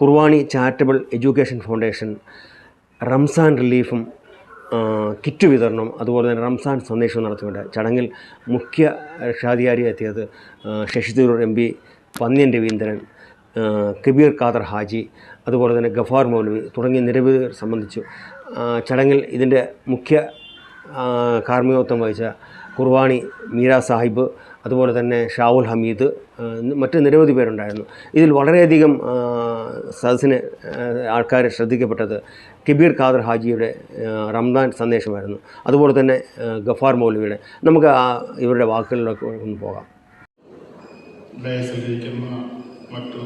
കുർബാനി charitable education foundation Ramzan റിലീഫും kit വിതരണം അതുപോലെ തന്നെ റംസാൻ സന്ദേശവും നടത്തിയുണ്ട്. ചടങ്ങിൽ മുഖ്യ രക്ഷാധികാരി എത്തിയത് ശശി തരൂർ MP, പന്ന്യൻ രവീന്ദ്രൻ, കബീർ ഖാദർ ഹാജി, അതുപോലെ തന്നെ ഗഫാർ മൗലവി തുടങ്ങിയ നിരവധി പേർ സംബന്ധിച്ചു. ചടങ്ങിൽ ഇതിൻ്റെ മുഖ്യ കാർമ്മികത്വം വഹിച്ച കുർബാനി മീര സാഹിബ്, അതുപോലെ തന്നെ ഷാവുൽ ഹമീദ്, മറ്റ് നിരവധി പേരുണ്ടായിരുന്നു. ഇതിൽ വളരെയധികം സദസ്സിന് ആൾക്കാരെ ശ്രദ്ധിക്കപ്പെട്ടത് കബീർ ഖാദർ ഹാജിയുടെ റംദാൻ സന്ദേശമായിരുന്നു, അതുപോലെ തന്നെ ഗഫാർ മൗലവിയുടെ. നമുക്ക് ഇവരുടെ വാക്കുകളിലൊക്കെ ഒന്ന് പോകാം. മറ്റു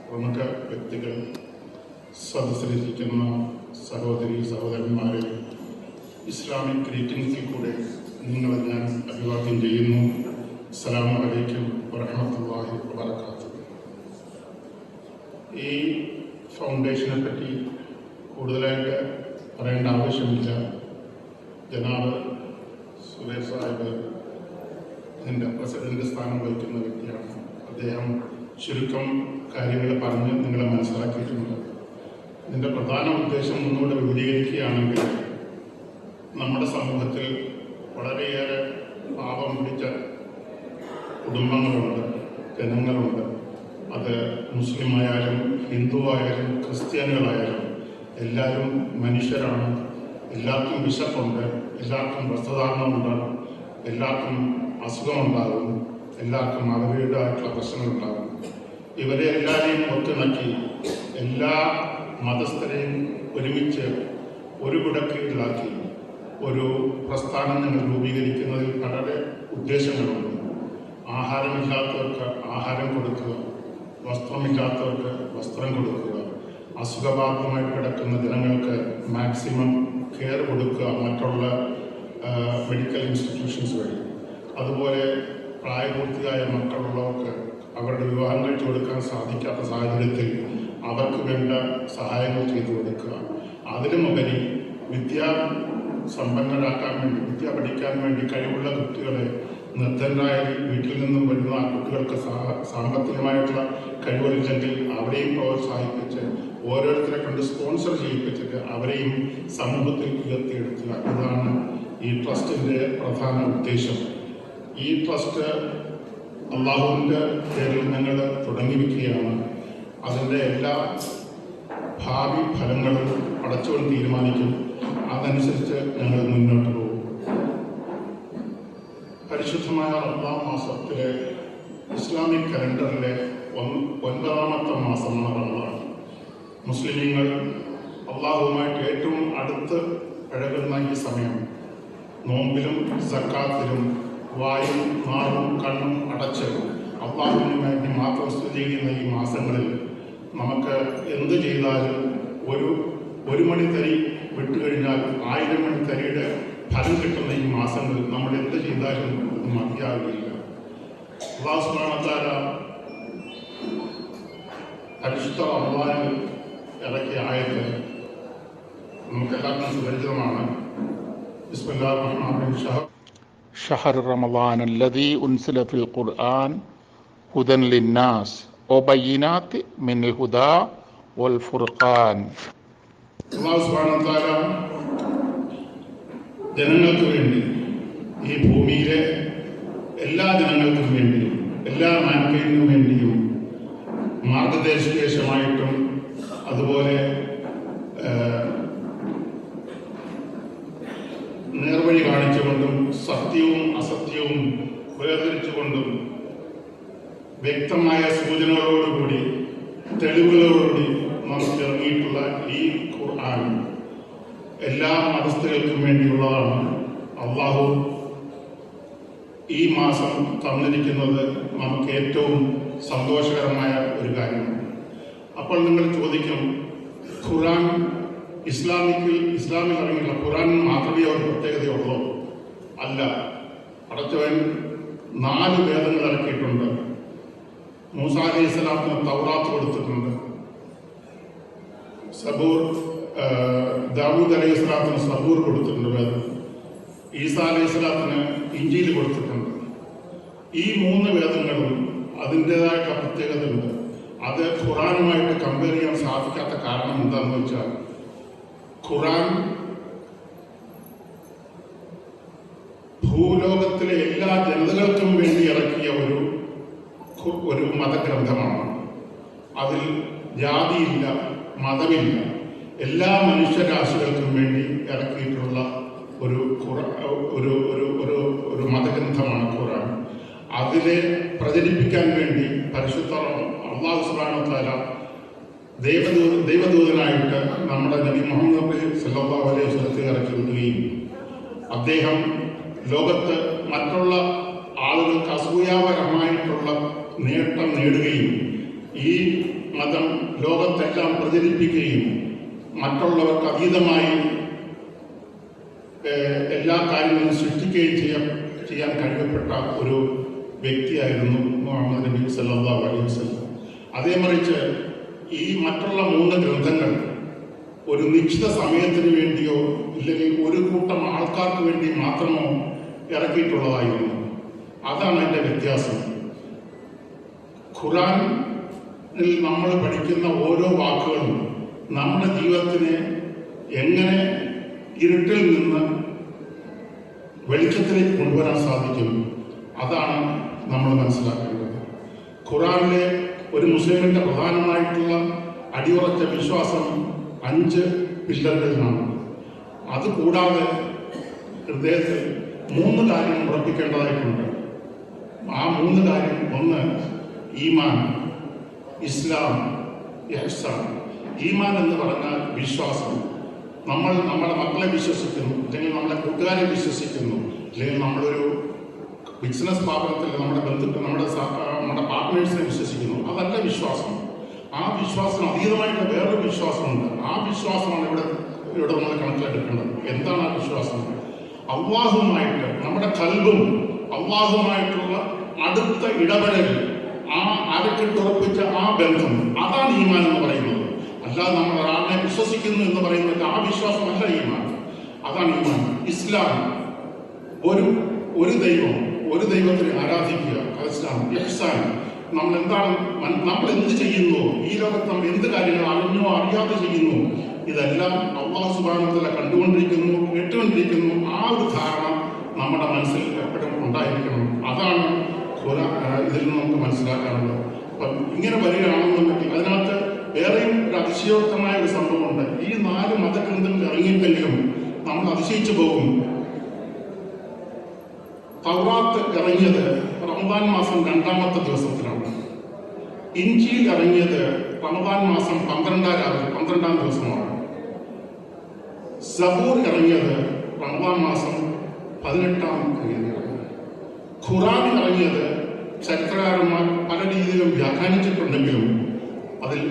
പ്രമുഖ വ്യക്തികൾ, സദസ്സിലിരിക്കുന്ന സഹോദരി സഹോദരന്മാരെ, ഇസ്ലാമിക് ഗ്രീറ്റിംഗ്സിൽ കൂടെ നിങ്ങളെ ഞാൻ അഭിവാദ്യം ചെയ്യുന്നു. അസ്സലാമു അലൈക്കും വറഹ്മത്തുള്ളാഹി വബറകാതുഹു. ഈ ഫൗണ്ടേഷനെ പറ്റി കൂടുതലായിട്ട് പറയേണ്ട ആവശ്യമില്ല. ജനാബ് സുബൈർ സാഹിബ് ഇതിൻ്റെ പ്രസിഡന്റ് സ്ഥാനം വഹിക്കുന്ന വ്യക്തിയാണ്. അദ്ദേഹം ചുരുക്കം കാര്യങ്ങൾ പറഞ്ഞ് നിങ്ങളെ മനസ്സിലാക്കിയിട്ടുണ്ട്. ഇതിൻ്റെ പ്രധാന ഉദ്ദേശം ഒന്നുകൂടെ വിപുലീകരിക്കുകയാണെങ്കിൽ, നമ്മുടെ സമൂഹത്തിൽ വളരെയേറെ പാപം പിടിച്ച കുടുംബങ്ങളുണ്ട്, ജനങ്ങളുണ്ട്. അത് മുസ്ലിമായാലും ഹിന്ദുവായാലും ക്രിസ്ത്യാനികളായാലും എല്ലാവരും മനുഷ്യരാണ്. എല്ലാവർക്കും വിശപ്പുണ്ട്, എല്ലാവർക്കും വസ്ത്രധാരണമുണ്ട്, എല്ലാവർക്കും അസുഖമുണ്ടാകും, എല്ലാവർക്കും അവരുടേതായിട്ടുള്ള പ്രശ്നങ്ങളുണ്ടാകും. ഇവരെ എല്ലാവരെയും ഒത്തിണക്കി എല്ലാ മതസ്ഥരെയും ഒരുമിച്ച് ഒരു കുടക്കീഴിലാക്കി ഒരു പ്രസ്ഥാനം ഞങ്ങൾ രൂപീകരിക്കുന്നതിൽ വളരെ ഉദ്ദേശങ്ങളുണ്ട്. ആഹാരമില്ലാത്തവർക്ക് ആഹാരം കൊടുക്കുക, വസ്ത്രമില്ലാത്തവർക്ക് വസ്ത്രം കൊടുക്കുക, അസുഖബാധിതമായി കിടക്കുന്ന ജനങ്ങൾക്ക് മാക്സിമം കെയർ കൊടുക്കുക മറ്റുള്ള മെഡിക്കൽ ഇൻസ്റ്റിറ്റ്യൂഷൻസ് വഴി. അതുപോലെ പ്രായപൂർത്തിയായ മക്കളുള്ളവർക്ക് അവരുടെ വിവാഹം കഴിച്ചു കൊടുക്കാൻ സാധിക്കാത്ത സാഹചര്യത്തിൽ അവർക്ക് വേണ്ട സഹായങ്ങൾ ചെയ്തു കൊടുക്കുക. അതിലുമുപരി സമ്പന്നരാക്കാൻ വേണ്ടി, വിദ്യ പഠിക്കാൻ വേണ്ടി കഴിവുള്ള കുട്ടികളെ, നിർദ്ധനരായ വീട്ടിൽ നിന്നും വരുന്ന ആ കുട്ടികൾക്ക് സാമ്പത്തികമായിട്ടുള്ള കഴിവുകളില്ലെങ്കിൽ അവരെയും പ്രോത്സാഹിപ്പിച്ച് ഓരോരുത്തരെ കണ്ട് സ്പോൺസർ ചെയ്യിപ്പിച്ചിട്ട് അവരെയും സമൂഹത്തിൽ ഉയർത്തിയെടുക്കുക. ഇതാണ് ഈ ട്രസ്റ്റിൻ്റെ പ്രധാന ഉദ്ദേശം. ഈ ട്രസ്റ്റ് അള്ളാഹുവിൻ്റെ പേരിൽ ഞങ്ങൾ തുടങ്ങി വയ്ക്കുകയാണ്. അതിൻ്റെ എല്ലാ ഭാവി ഫലങ്ങളും പടച്ചവൻ തീരുമാനിക്കും. അതനുസരിച്ച് ഞങ്ങൾ മുന്നോട്ട് പോകും. പരിശുദ്ധമായ റമദാൻ മാസത്തിലെ ഇസ്ലാമിക് കലണ്ടറിലെ 9ാമത്തെ മാസമാണ് റമദാൻ. മുസ്ലിമീങ്ങൾ അള്ളാഹുവുമായിട്ട് ഏറ്റവും അടുത്ത് ഇടപെടുന്ന ഈ സമയം നോമ്പിലും സക്കാത്തിലും വായും നാവും കണ്ണും അടച്ച് അള്ളാഹുവിന് വേണ്ടി മാത്രം സ്തുതി ചെയ്യുന്ന ഈ മാസങ്ങളിൽ നമുക്ക് എന്ത് ചെയ്താലും ഒരു മണി തരി വിട്ടുകഴിഞ്ഞാൽ 1000 മണി തരിയുടെ ഫലം കിട്ടുന്ന ഈ മാസങ്ങളിൽ നമ്മൾ എന്ത് ചെയ്താലും അത് മതിയാകില്ല. അല്ലാഹു സുബ്ഹാനഹു വ തആല പരിശുദ്ധ റമദാനിൽ ഇറക്കിയ ആയത്ത് നമുക്കെല്ലാവർക്കും സുപരിചിതമാണ്. ബിസ്മില്ലാഹിർ റഹ്മാനിർ റഹീം. شهر رمضان الذي أنزل في القرآن هدى للناس وبينات من الهدى والفرقان. അല്ലാഹു സുബ്ഹാനഹു വ തആല ജനങ്ങൾക്ക് വേണ്ടി, ഈ ഭൂമിയിലെ എല്ലാ ജനങ്ങൾക്കും വേണ്ടിയും എല്ലാ മാൻകൈൻഡിനും വേണ്ടിയും മാർഗനിർദ്ദേശമായിട്ടും അതുപോലെ നേർവഴി കാണിച്ചുകൊണ്ടും സത്യവും അസത്യവും വേർതിരിച്ചുകൊണ്ടും വ്യക്തമായ സൂചനകളോടുകൂടി തെളിവുകളോടുകൂടി നമുക്ക് ഇറങ്ങിയിട്ടുള്ള ഈ ഖുർആൻ എല്ലാ മതസ്ഥർക്കും വേണ്ടിയുള്ളതാണ്. അള്ളാഹു ഈ മാസം തന്നിരിക്കുന്നത് നമുക്ക് ഏറ്റവും സന്തോഷകരമായ ഒരു കാര്യമാണ്. അപ്പോൾ നിങ്ങൾ ചോദിക്കും, ഖുർആൻ ഇസ്ലാമിൽ ഇറങ്ങിയിട്ടുള്ള ഖുർആൻ മാത്രമേ ഒരു പ്രത്യേകതയുള്ളൂ? അല്ല, പടച്ചവൻ 4 വേദങ്ങൾ ഇറക്കിയിട്ടുണ്ട്. മൂസാ അലൈഹിസ്സലാമിന് തൗറാത്ത് കൊടുത്തിട്ടുണ്ട്, ദാവൂദ് അലൈഹിസ്സലാമിന് സബൂർ കൊടുത്തിട്ടുണ്ട് വേദം, ഈസാ അലൈഹിസ്സലാമിന് ഇഞ്ചീൽ കൊടുത്തിട്ടുണ്ട്. ഈ 3 വേദങ്ങളും അതിൻ്റെതായിട്ടുള്ള പ്രത്യേകതയുണ്ട്. അത് ഖുർആനുമായിട്ട് കമ്പയർ ചെയ്യാൻ കാരണം എന്താണെന്ന് വെച്ചാൽ ഖുർആൻ ഭൂലോകത്തിലെ എല്ലാ ജനതകൾക്കും വേണ്ടി ഇറക്കിയ ഒരു മതഗ്രന്ഥമാണ്. അതിൽ ജാതിയില്ല, മതമില്ല, എല്ലാ മനുഷ്യരാശികൾക്കും വേണ്ടി ഇറക്കിയിട്ടുള്ള ഒരു മതഗ്രന്ഥമാണ് ഖുർആൻ. അതിനെ പ്രചരിപ്പിക്കാൻ വേണ്ടി പരിശുദ്ധ അല്ലാഹു സുബ്ഹാനഹു വ തആല ദൈവദൂതനായിട്ട് നമ്മുടെ നബി മുഹമ്മദ് സല്ലല്ലാഹു അലൈഹി വസല്ലത്തെ ഇറക്കി വിടുകയും അദ്ദേഹം ലോകത്ത് മറ്റുള്ള ആളുകൾക്ക് അസൂയാപരമായിട്ടുള്ള നേട്ടം നേടുകയും ഈ മതം ലോകത്തെല്ലാം പ്രചരിപ്പിക്കുകയും മറ്റുള്ളവർക്ക് അതീതമായി എല്ലാ കാര്യങ്ങളും സൃഷ്ടിക്കുകയും ചെയ്യാൻ കഴിയപ്പെട്ട ഒരു വ്യക്തിയായിരുന്നു മുഹമ്മദ് നബി സല്ലല്ലാഹു അലൈഹി വസല്ലം. അതേ മറിച്ച് ഈ മറ്റുള്ള 3 ഗ്രന്ഥങ്ങൾ ഒരു നിശ്ചിത സമയത്തിന് വേണ്ടിയോ ഇല്ലെങ്കിൽ ഒരു കൂട്ടം ആൾക്കാർക്ക് വേണ്ടി മാത്രമോ ഇറക്കിയിട്ടുള്ളതായിരുന്നു. അതാണ് അതിൻ്റെ വ്യത്യാസം. ഖുർആനിൽ നമ്മൾ പഠിക്കുന്ന ഓരോ വാക്കുകളും നമ്മുടെ ജീവിതത്തിനെ എങ്ങനെ ഇരുട്ടിൽ നിന്ന് വെളിച്ചത്തിലേക്ക് കൊണ്ടുവരാൻ സാധിക്കും, അതാണ് നമ്മൾ മനസ്സിലാക്കേണ്ടത്. ഖുർആനിലെ ഒരു മുസ്ലിമിൻ്റെ പ്രധാനമായിട്ടുള്ള അടിയുറച്ച വിശ്വാസം 5 പില്ലറുകളിലാണ്. അതുകൂടാതെ ഹൃദയത്തിൽ 3 കാര്യങ്ങൾ ഉറപ്പിക്കേണ്ടതായിട്ടുണ്ട്. ആ 3 കാര്യം: 1 ഈമാൻ, ഇസ്ലാം, ഇഹ്സാൻ. ഈമാൻ എന്ന് പറഞ്ഞാൽ വിശ്വാസം. നമ്മൾ നമ്മുടെ മക്കളെ വിശ്വസിക്കുന്നു, അല്ലെങ്കിൽ നമ്മുടെ കൂട്ടുകാരെ വിശ്വസിക്കുന്നു, അല്ലെങ്കിൽ നമ്മളൊരു ബിസിനസ് സ്ഥാപനത്തിൽ നമ്മുടെ ബന്ധുക്കൾ, നമ്മുടെ പാർട്ട്നേഴ്സിനെ വിശ്വസിക്കുന്നു. അതല്ല വിശ്വാസം. ആ വിശ്വാസം അതീതമായിട്ട് വേറൊരു വിശ്വാസമുണ്ട്. ആ വിശ്വാസമാണ് ഇവിടെ നമ്മൾ കണക്കിലെടുക്കേണ്ടത്. എന്താണ് ആ വിശ്വാസം? അള്ളാഹുമായിട്ട് നമ്മുടെ കൽബും അള്ളാഹുമായിട്ടുള്ള അടുത്ത ഇടപെടൽ, ആ അരക്കിട്ടുറപ്പിച്ച ആ ബന്ധം, അതാണ് ഈമാൻ എന്ന് പറയുന്നത്. അല്ലാതെ നമ്മൾ ഒരാളിനെ വിശ്വസിക്കുന്നു എന്ന് പറയുന്നത് ആ വിശ്വാസമല്ല ഈമാൻ. അതാണ് ഈമാൻ. ഇസ്ലാം ഒരു ദൈവം, ഒരു ദൈവത്തിനെ ആരാധിക്കുക, ഇസ്ലാം. ഇഹ്സാൻ, നമ്മൾ എന്ത് ചെയ്യുന്നു, ഈ ലോകത്ത് നമ്മൾ എന്ത് കാര്യങ്ങൾ അറിഞ്ഞോ അറിയാതെ ചെയ്യുന്നു, ഇതെല്ലാം അല്ലാഹു സുബ്ഹാനഹു വ തആല കണ്ടുകൊണ്ടിരിക്കുന്നു, കേട്ടുകൊണ്ടിരിക്കുന്നു. ആ ഒരു ധാരണ നമ്മുടെ മനസ്സിൽ എപ്പോഴും ഉണ്ടായിരിക്കണം. അതാണ് ഇതിൽ നിന്ന് നമുക്ക് മനസ്സിലാക്കാനുള്ളത്. അപ്പം ഇങ്ങനെ വരികയാണെന്നുണ്ടെങ്കിൽ അതിനകത്ത് വേറെയും ഒരു അതിശയോക്തമായ ഒരു സംഭവമുണ്ട്. ഈ 4 മതഗ്രന്ഥങ്ങൾ ഇറങ്ങിയിട്ടെങ്കിലും നമ്മൾ അതിശയിച്ചു പോകും. തൗറാത്ത് ഇറങ്ങിയത് റമദാൻ മാസം 2ാമത്തെ ദിവസത്തിലാണ്. ഇഞ്ചീൽ ഇറങ്ങിയത് റമദാൻ മാസം 12ാം ദിവസമാണ്. സബൂർ ഇറങ്ങിയത് റമദാൻ മാസം 18ാം തീയതിയാണ്. ഖുർആൻ ഇറങ്ങിയത് ചരിത്രകാരന്മാർ പല രീതിയിലും വ്യാഖ്യാനിച്ചിട്ടുണ്ടെങ്കിലും അതിൽ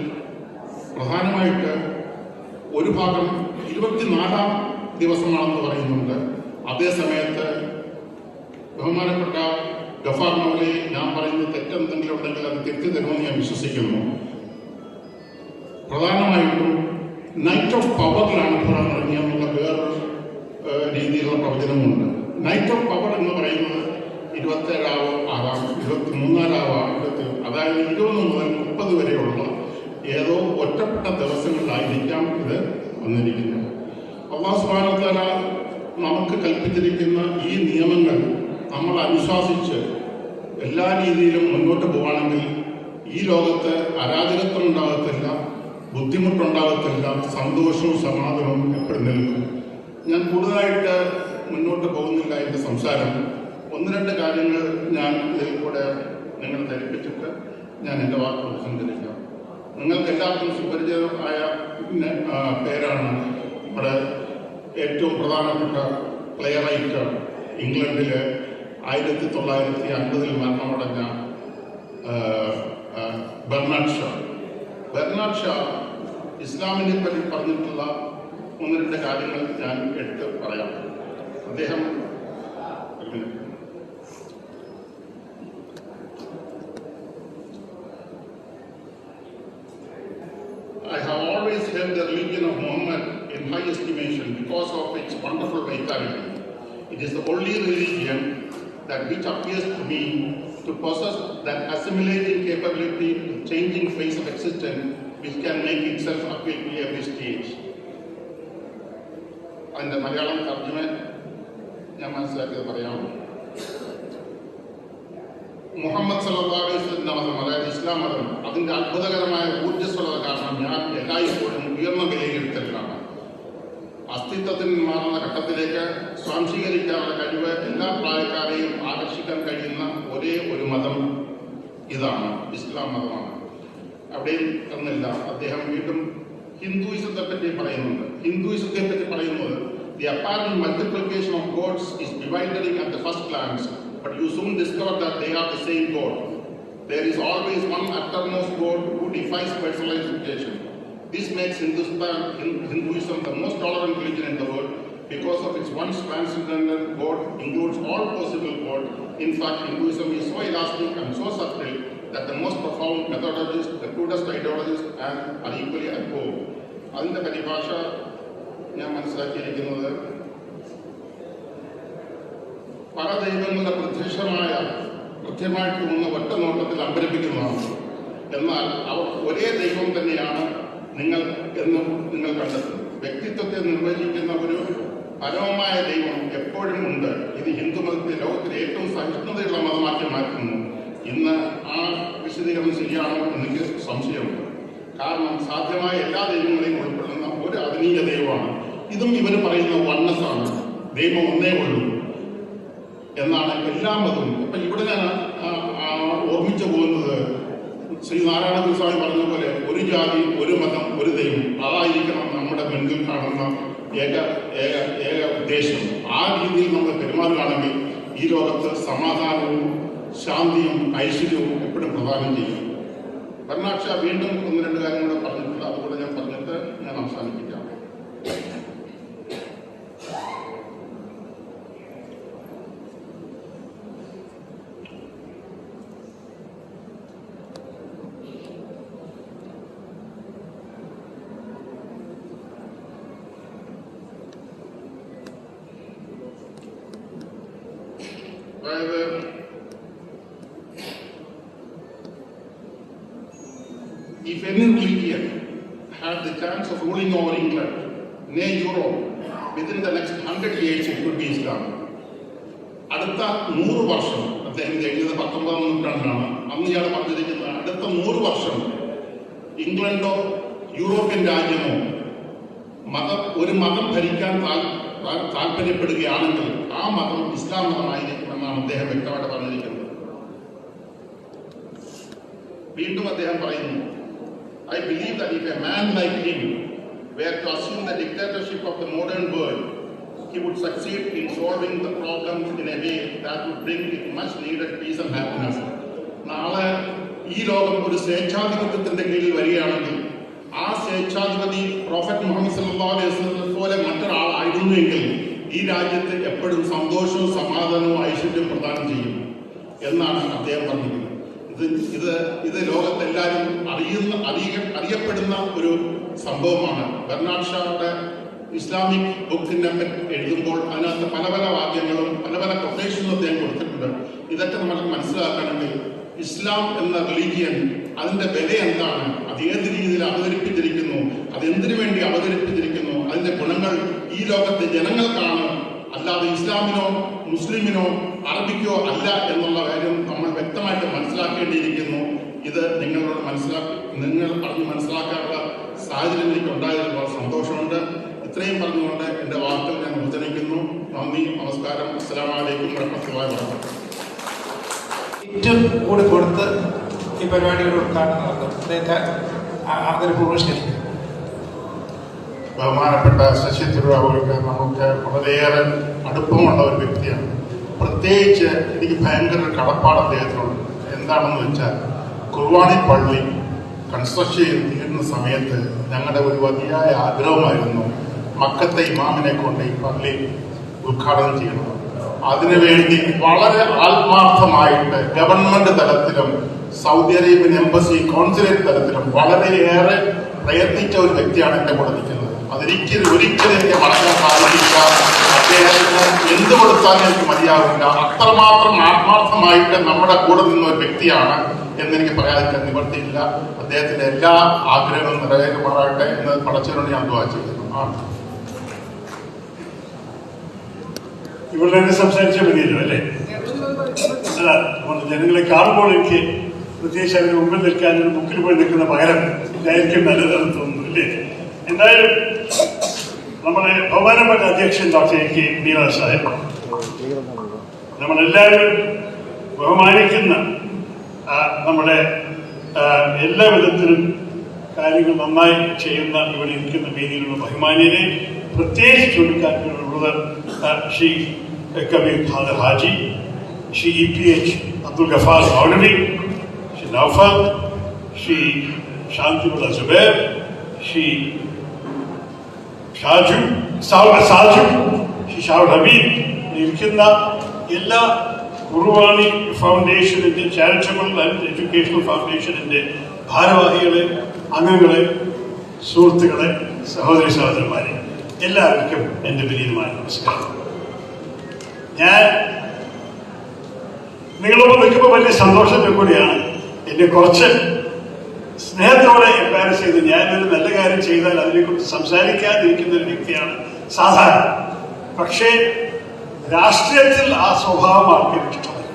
പ്രധാനമായിട്ട് ഒരു ഭാഗം 24ാം ദിവസമാണെന്ന് പറയുന്നുണ്ട്. അതേസമയത്ത് ബഹുമാനപ്പെട്ട ഗഫാർ മൗലവി ഞാൻ പറയുന്നത് തെറ്റെന്തെങ്കിലും ഉണ്ടെങ്കിൽ അത് തിരുത്തി തരുമെന്ന് ഞാൻ വിശ്വസിക്കുന്നു. പ്രധാനമായിട്ടും നൈറ്റ് ഓഫ് പവറിലാണ് ഖുർആൻ ഇറങ്ങിയെന്നുള്ള വേറൊരു രീതിയിലുള്ള പ്രവചനമുണ്ട്. നൈറ്റ് ഓഫ് പവർ എന്ന് പറയുന്നത് 27 ആകാം, 23 ആകാം, അതായത് 20 മുതൽ 30 വരെയുള്ള ഏതോ ഒറ്റപ്പെട്ട ദിവസങ്ങളിലായിരിക്കാം ഇത് വന്നിരിക്കുന്നത്. അല്ലാഹു സുബ്ഹാനഹു വ തആല നമുക്ക് കൽപ്പിച്ചിരിക്കുന്ന ഈ നിയമങ്ങൾ നമ്മൾ അനുശാസിച്ച് എല്ലാ രീതിയിലും മുന്നോട്ട് പോവുകയാണെങ്കിൽ ഈ ലോകത്ത് അരാജകത്വം ഉണ്ടാകത്തില്ല, ബുദ്ധിമുട്ടുണ്ടാകത്തില്ല, സന്തോഷവും സമാധാനവും എപ്പോഴും നിൽക്കും. ഞാൻ കൂടുതലായിട്ട് മുന്നോട്ട് പോകുന്നില്ല എൻ്റെ സംസാരം. 1-2 കാര്യങ്ങൾ ഞാൻ ഇതിൽ കൂടെ നിങ്ങൾ ധരിപ്പിച്ചിട്ട് ഞാൻ എൻ്റെ വാക്കുകൾ സംഘടിപ്പിക്കാം. നിങ്ങൾക്ക് എല്ലാവർക്കും സുപരിചിതമായ പേരാണ് നമ്മുടെ ഏറ്റവും പ്രധാനപ്പെട്ട പ്ലെയറൈറ്റ് ഇംഗ്ലണ്ടിൽ 1950 മരണമടഞ്ഞ ബെർണാഡ് ഷാ. ബെർണാഡ് ഷാ ഇസ്ലാമിനെ പറ്റി പറഞ്ഞിട്ടുള്ള 1-2 കാര്യങ്ങൾ ഞാൻ എടുത്ത് പറയാം. അദ്ദേഹം I have always held the religion of Muhammad in high estimation because of its wonderful vitality. It is the only religion which appears to me to possess that assimilating capability to changing face of existence which can make itself appeal to every stage. അതിൻ്റെ മലയാളം തർജ്ജമ ഞാൻ മനസ്സിലാക്കിയത് പറയാം. മുഹമ്മദ് സല്ലല്ലാഹു അലൈഹി വസല്ലം മതം, അതായത് ഇസ്ലാം മതം, അതിൻ്റെ അത്ഭുതകരമായ ഊർജ്ജസ്വലത കാരണം ഞാൻ എല്ലായ്പ്പോഴും ഉയർന്ന വിലയിരുത്തലാണ്. അസ്തിത്വത്തിൽ മാറുന്ന ഘട്ടത്തിലേക്ക് സ്വാംശീകരിക്കാനുള്ള കഴിവ് എല്ലാ പ്രായക്കാരെയും ആകർഷിക്കാൻ കഴിയുന്ന ഒരേ ഒരു മതം ഇതാണ്, ഇസ്ലാം മതമാണ്. അവിടെയും തന്നില്ല. അദ്ദേഹം വീണ്ടും ഹിന്ദുയിസത്തെ പറ്റി പറയുന്നുണ്ട്. ഹിന്ദുയിസത്തെ പറ്റി പറയുന്നത് the apparent multiplication of gods is bewildering at the first glance, but you soon discover that they are the same God. There is always one uttermost God who defies personalization. This makes Hinduism the most tolerant religion in the world because of its once transcendental God includes all possible God. In fact, Hinduism is so elastic and so subtle that the most profound methodologists, the crudest ideologists are equally at home. അതിൻ്റെ പരിഭാഷ ഞാൻ മനസ്സിലാക്കിയിരിക്കുന്നത് പല ദൈവങ്ങളുടെ കൃത്യമായിട്ട് തോന്നുന്ന ഒറ്റ നോട്ടത്തിൽ അമ്പരപ്പിക്കുന്നതാണ്. എന്നാൽ അവർ ഒരേ ദൈവം തന്നെയാണ് നിങ്ങൾ എന്നും നിങ്ങൾ കണ്ടെത്തുന്നത്. വ്യക്തിത്വത്തെ നിർവചിക്കുന്ന ഒരു പരമമായ ദൈവം എപ്പോഴും ഉണ്ട്. ഇത് ഹിന്ദുമതത്തെ ലോകത്തിലെ ഏറ്റവും സഹിഷ്ണുതയുള്ള മതമാക്കി മാറ്റുന്നു. ഇന്ന് ആ വിശദീകരണം ശരിയാണോ എന്നെനിക്ക് സംശയമുണ്ട്. കാരണം സാധ്യമായ എല്ലാ ദൈവങ്ങളെയും ഉൾപ്പെടുന്ന ഒരു ആധുനിക ദൈവമാണ്. ഇതും ഇവർ പറയുന്ന വണ്ണസാണ്, ദൈവം ഒന്നേ ഉള്ളൂ എന്നാണ് എല്ലാ മതവും. അപ്പൊ ഇവിടെ ഞാൻ ഓർമ്മിച്ചു പോകുന്നത് ശ്രീ നാരായണ ഗുരുസ്വാമി പറഞ്ഞ പോലെ ഒരു ജാതി, ഒരു മതം, ഒരു ദൈവം, അതായിരിക്കണം നമ്മുടെ മുൻപിൽ കാണുന്ന ഏക ഉദ്ദേശം. ആ രീതിയിൽ നമ്മൾ പെരുമാറുകയാണെങ്കിൽ ഈ ലോകത്ത് സമാധാനവും ശാന്തിയും ഐശ്വര്യവും എപ്പോഴും പ്രദാനം ചെയ്യും. ബർണാഡ് ഷാ വീണ്ടും ഒന്ന് രണ്ട് കാര്യങ്ങൾ പറഞ്ഞിട്ടുണ്ട്. അതുകൂടെ ഞാൻ പറഞ്ഞിട്ട് ഞാൻ അവസാനിപ്പിക്കാം. അതായത് if any religion had the chance of ruling over England, nay Europe, within the next 100 years it could be Islam. അടുത്ത 100 വർഷം, അദ്ദേഹം എഴുതിയത് 19-ാം നൂറ്റാണ്ടിലാണ്. അന്ന് ഇയാൾ പറഞ്ഞിരിക്കുന്നത് അടുത്ത 100 വർഷം ഇംഗ്ലണ്ടോ യൂറോപ്യൻ രാജ്യമോ ഒരു മതം ഭരിക്കാൻ താല്പര്യപ്പെടുകയാണെങ്കിൽ ആ മതം ഇസ്ലാം മതമായിരിക്കുമെന്നാണ് അദ്ദേഹം വ്യക്തമായിട്ട് പറഞ്ഞിരിക്കുന്നത്. വീണ്ടും അദ്ദേഹം പറയുന്നു, I believe that if a man like him were to assume the dictatorship of the modern world, he would succeed in solving the problems in a way that would bring it much needed peace and happiness. നാളെ ഈ ലോകം ഒരു സ്വേച്ഛാധിപത്യത്തിന്റെ കീഴിൽ വരികയാണെങ്കിൽ ആ സ്വേച്ഛാധിപതി prophet Muhammad സല്ലല്ലാഹു അലൈഹി വസല്ലം പോലെ മറ്റൊരാളായിരുന്നുവെങ്കിൽ ഈ രാജ്യത്ത് എപ്പോഴും സന്തോഷവും സമാധാനവും ഐശ്വര്യവും പ്രദാനം ചെയ്യും എന്നാണ് അദ്ദേഹം പറഞ്ഞിരിക്കുന്നത്. ഇത് ലോകത്തെല്ലാവരും അറിയപ്പെടുന്ന ഒരു സംഭവമാണ്. ബർണാഡ് ഷായുടെ ഇസ്ലാമിക് ബുക്കിനെ പറ്റി എഴുതുമ്പോൾ അതിനകത്ത് പല പല വാക്യങ്ങളും പല പല കൊട്ടേഷനും അദ്ദേഹം കൊടുത്തിട്ടുണ്ട്. ഇതൊക്കെ നമുക്ക് മനസ്സിലാക്കണമെങ്കിൽ ഇസ്ലാം എന്ന റിലീജിയൻ അതിൻ്റെ വില എന്താണ്, അത് ഏത് രീതിയിൽ അവതരിപ്പിച്ചിരിക്കുന്നു, അതെന്തിനു വേണ്ടി അവതരിപ്പിച്ചിരിക്കുന്നു, അതിൻ്റെ ഗുണങ്ങൾ ഈ ലോകത്തെ ജനങ്ങൾക്കാണ്, അല്ലാതെ ഇസ്ലാമിനോ മുസ്ലിമിനോ അറബിക്കോ അല്ല എന്നുള്ള കാര്യം നമ്മൾ വ്യക്തമായിട്ട് മനസ്സിലാക്കേണ്ടിയിരിക്കുന്നു. ഇത് നിങ്ങൾ പറഞ്ഞ് മനസ്സിലാക്കാനുള്ള സാഹചര്യം എനിക്ക് ഉണ്ടായതിൽ വളരെ സന്തോഷമുണ്ട്. ഇത്രയും പറഞ്ഞുകൊണ്ട് എൻ്റെ വാർത്തകൾ ഞാൻ ഉപചരിക്കുന്നു. നന്ദി, നമസ്കാരം. അസ്സലാമു അലൈക്കും വറഹ്മത്തുള്ളാഹി വബറകാതുഹു. ഏറ്റവും കൂടെ കൊടുത്ത് ഈ പരിപാടിയുടെ ഉദ്ഘാടനം നടത്തും. അദ്ദേഹത്തെ ആദരപൂർവ്വം ക്ഷണിക്കും. ബഹുമാനപ്പെട്ട ശശി തരൂർ അവർക്ക് നമുക്ക് വളരെയേറെ അടുപ്പമുള്ള ഒരു വ്യക്തിയാണ്. പ്രത്യേകിച്ച് എനിക്ക് ഭയങ്കര കടപ്പാട് അദ്ദേഹത്തിനുണ്ട്. എന്താണെന്ന് വെച്ചാൽ കുർബാനി പള്ളി കൺസ്ട്രക്ഷൻ ചെയ്ത് തീരുന്ന സമയത്ത് ഞങ്ങളുടെ ഒരു വലിയായ ആഗ്രഹമായിരുന്നു മക്കത്തെ ഇമാമിനെ കൊണ്ട് ഈ പള്ളി ഉദ്ഘാടനം ചെയ്യണം. അതിനുവേണ്ടി വളരെ ആത്മാർത്ഥമായിട്ട് ഗവൺമെന്റ് തലത്തിലും സൗദി അറേബ്യൻ എംബസി കോൺസുലേറ്റ് തലത്തിലും വളരെയേറെ പ്രയത്നിച്ച ഒരു വ്യക്തിയാണ് എൻ്റെ കൂടെ നിൽക്കുന്നത്. ഒരിക്കലും എനിക്ക് മറക്കാൻ സാധിക്കില്ല. അദ്ദേഹത്തിന് എന്ത് കൊടുത്താലും എനിക്ക് മതിയാവില്ല. അത്രമാത്രം ആത്മാർത്ഥമായിട്ട് നമ്മുടെ കൂടെ നിന്ന ഒരു വ്യക്തിയാണ്. എന്നെനിക്ക് പറയാതിരിക്കാൻ നിവർത്തിയില്ല. അദ്ദേഹത്തിൻ്റെ എല്ലാ ആഗ്രഹങ്ങളും നിറവേറുമാറാകട്ടെ എന്ന് പടച്ചവനോട് ഞാൻ ദുആ ചെയ്യുന്നു. ഇവിടെ തന്നെ സംസാരിച്ചാൽ മതിയല്ലോ അല്ലേ? അല്ല, ജനങ്ങളെ കാണുമ്പോൾ എനിക്ക് പ്രത്യേകിച്ച് അതിന് മുമ്പിൽ നിൽക്കാൻ ഒരു മുക്കിൽ പോയി നിൽക്കുന്ന പകരം ഇതായിരിക്കും നല്ലതെന്ന് തോന്നുന്നു അല്ലേ? എന്തായാലും നമ്മുടെ ബഹുമാനപ്പെട്ട അധ്യക്ഷൻ ഡോക്ടർ എ.കെ. ബീരാൻ സാഹിബ്, നമ്മളെല്ലാവരും ബഹുമാനിക്കുന്ന നമ്മുടെ എല്ലാ വിധത്തിലും കാര്യങ്ങൾ നന്നായി ചെയ്യുന്ന ഇവിടെ ഇരിക്കുന്ന വേദിയിലുള്ള ബഹുമാന്യരെ പ്രത്യേകിച്ച് ചൂണ്ടിക്കാണിക്കുന്നത് ശ്രീ കബീർ ഖാദർ ഹാജി, ശ്രീ EPH അബ്ദുൽ ഗഫാർ മൗലവി, ശ്രീ നൗഫൽ, ശ്രീ ഷാന്തിമുള്ള സുബൈർ, ശ്രീ സാജു, ശ്രീ ഷാഹുൽ ഹമീദ്, ഇരിക്കുന്ന എല്ലാ കുർബാനി ഫൗണ്ടേഷനിൻ്റെ ചാരിറ്റബിൾ ആൻഡ് എഡ്യൂക്കേഷണൽ ഫൗണ്ടേഷനിൻ്റെ ഭാരവാഹികളെ, അംഗങ്ങളെ, സുഹൃത്തുക്കളെ, സഹോദരി സഹോദരന്മാരെ, എല്ലാവർക്കും എൻ്റെ വിനീതമായ നമസ്കാരം. ഞാൻ നിങ്ങളോട് നിൽക്കുമ്പോൾ വലിയ സന്തോഷത്തിൽ കൂടിയാണ് എന്നെ കുറച്ച് സ്നേഹത്തോടെ എംപാരസ് ചെയ്ത് ഞാനൊരു നല്ല കാര്യം ചെയ്താൽ അതിനെക്കുറിച്ച് സംസാരിക്കാതിരിക്കുന്ന ഒരു വ്യക്തിയാണ് സാധാരണ. പക്ഷേ രാഷ്ട്രീയത്തിൽ ആ സ്വഭാവം ആർക്കും ഇഷ്ടമല്ല.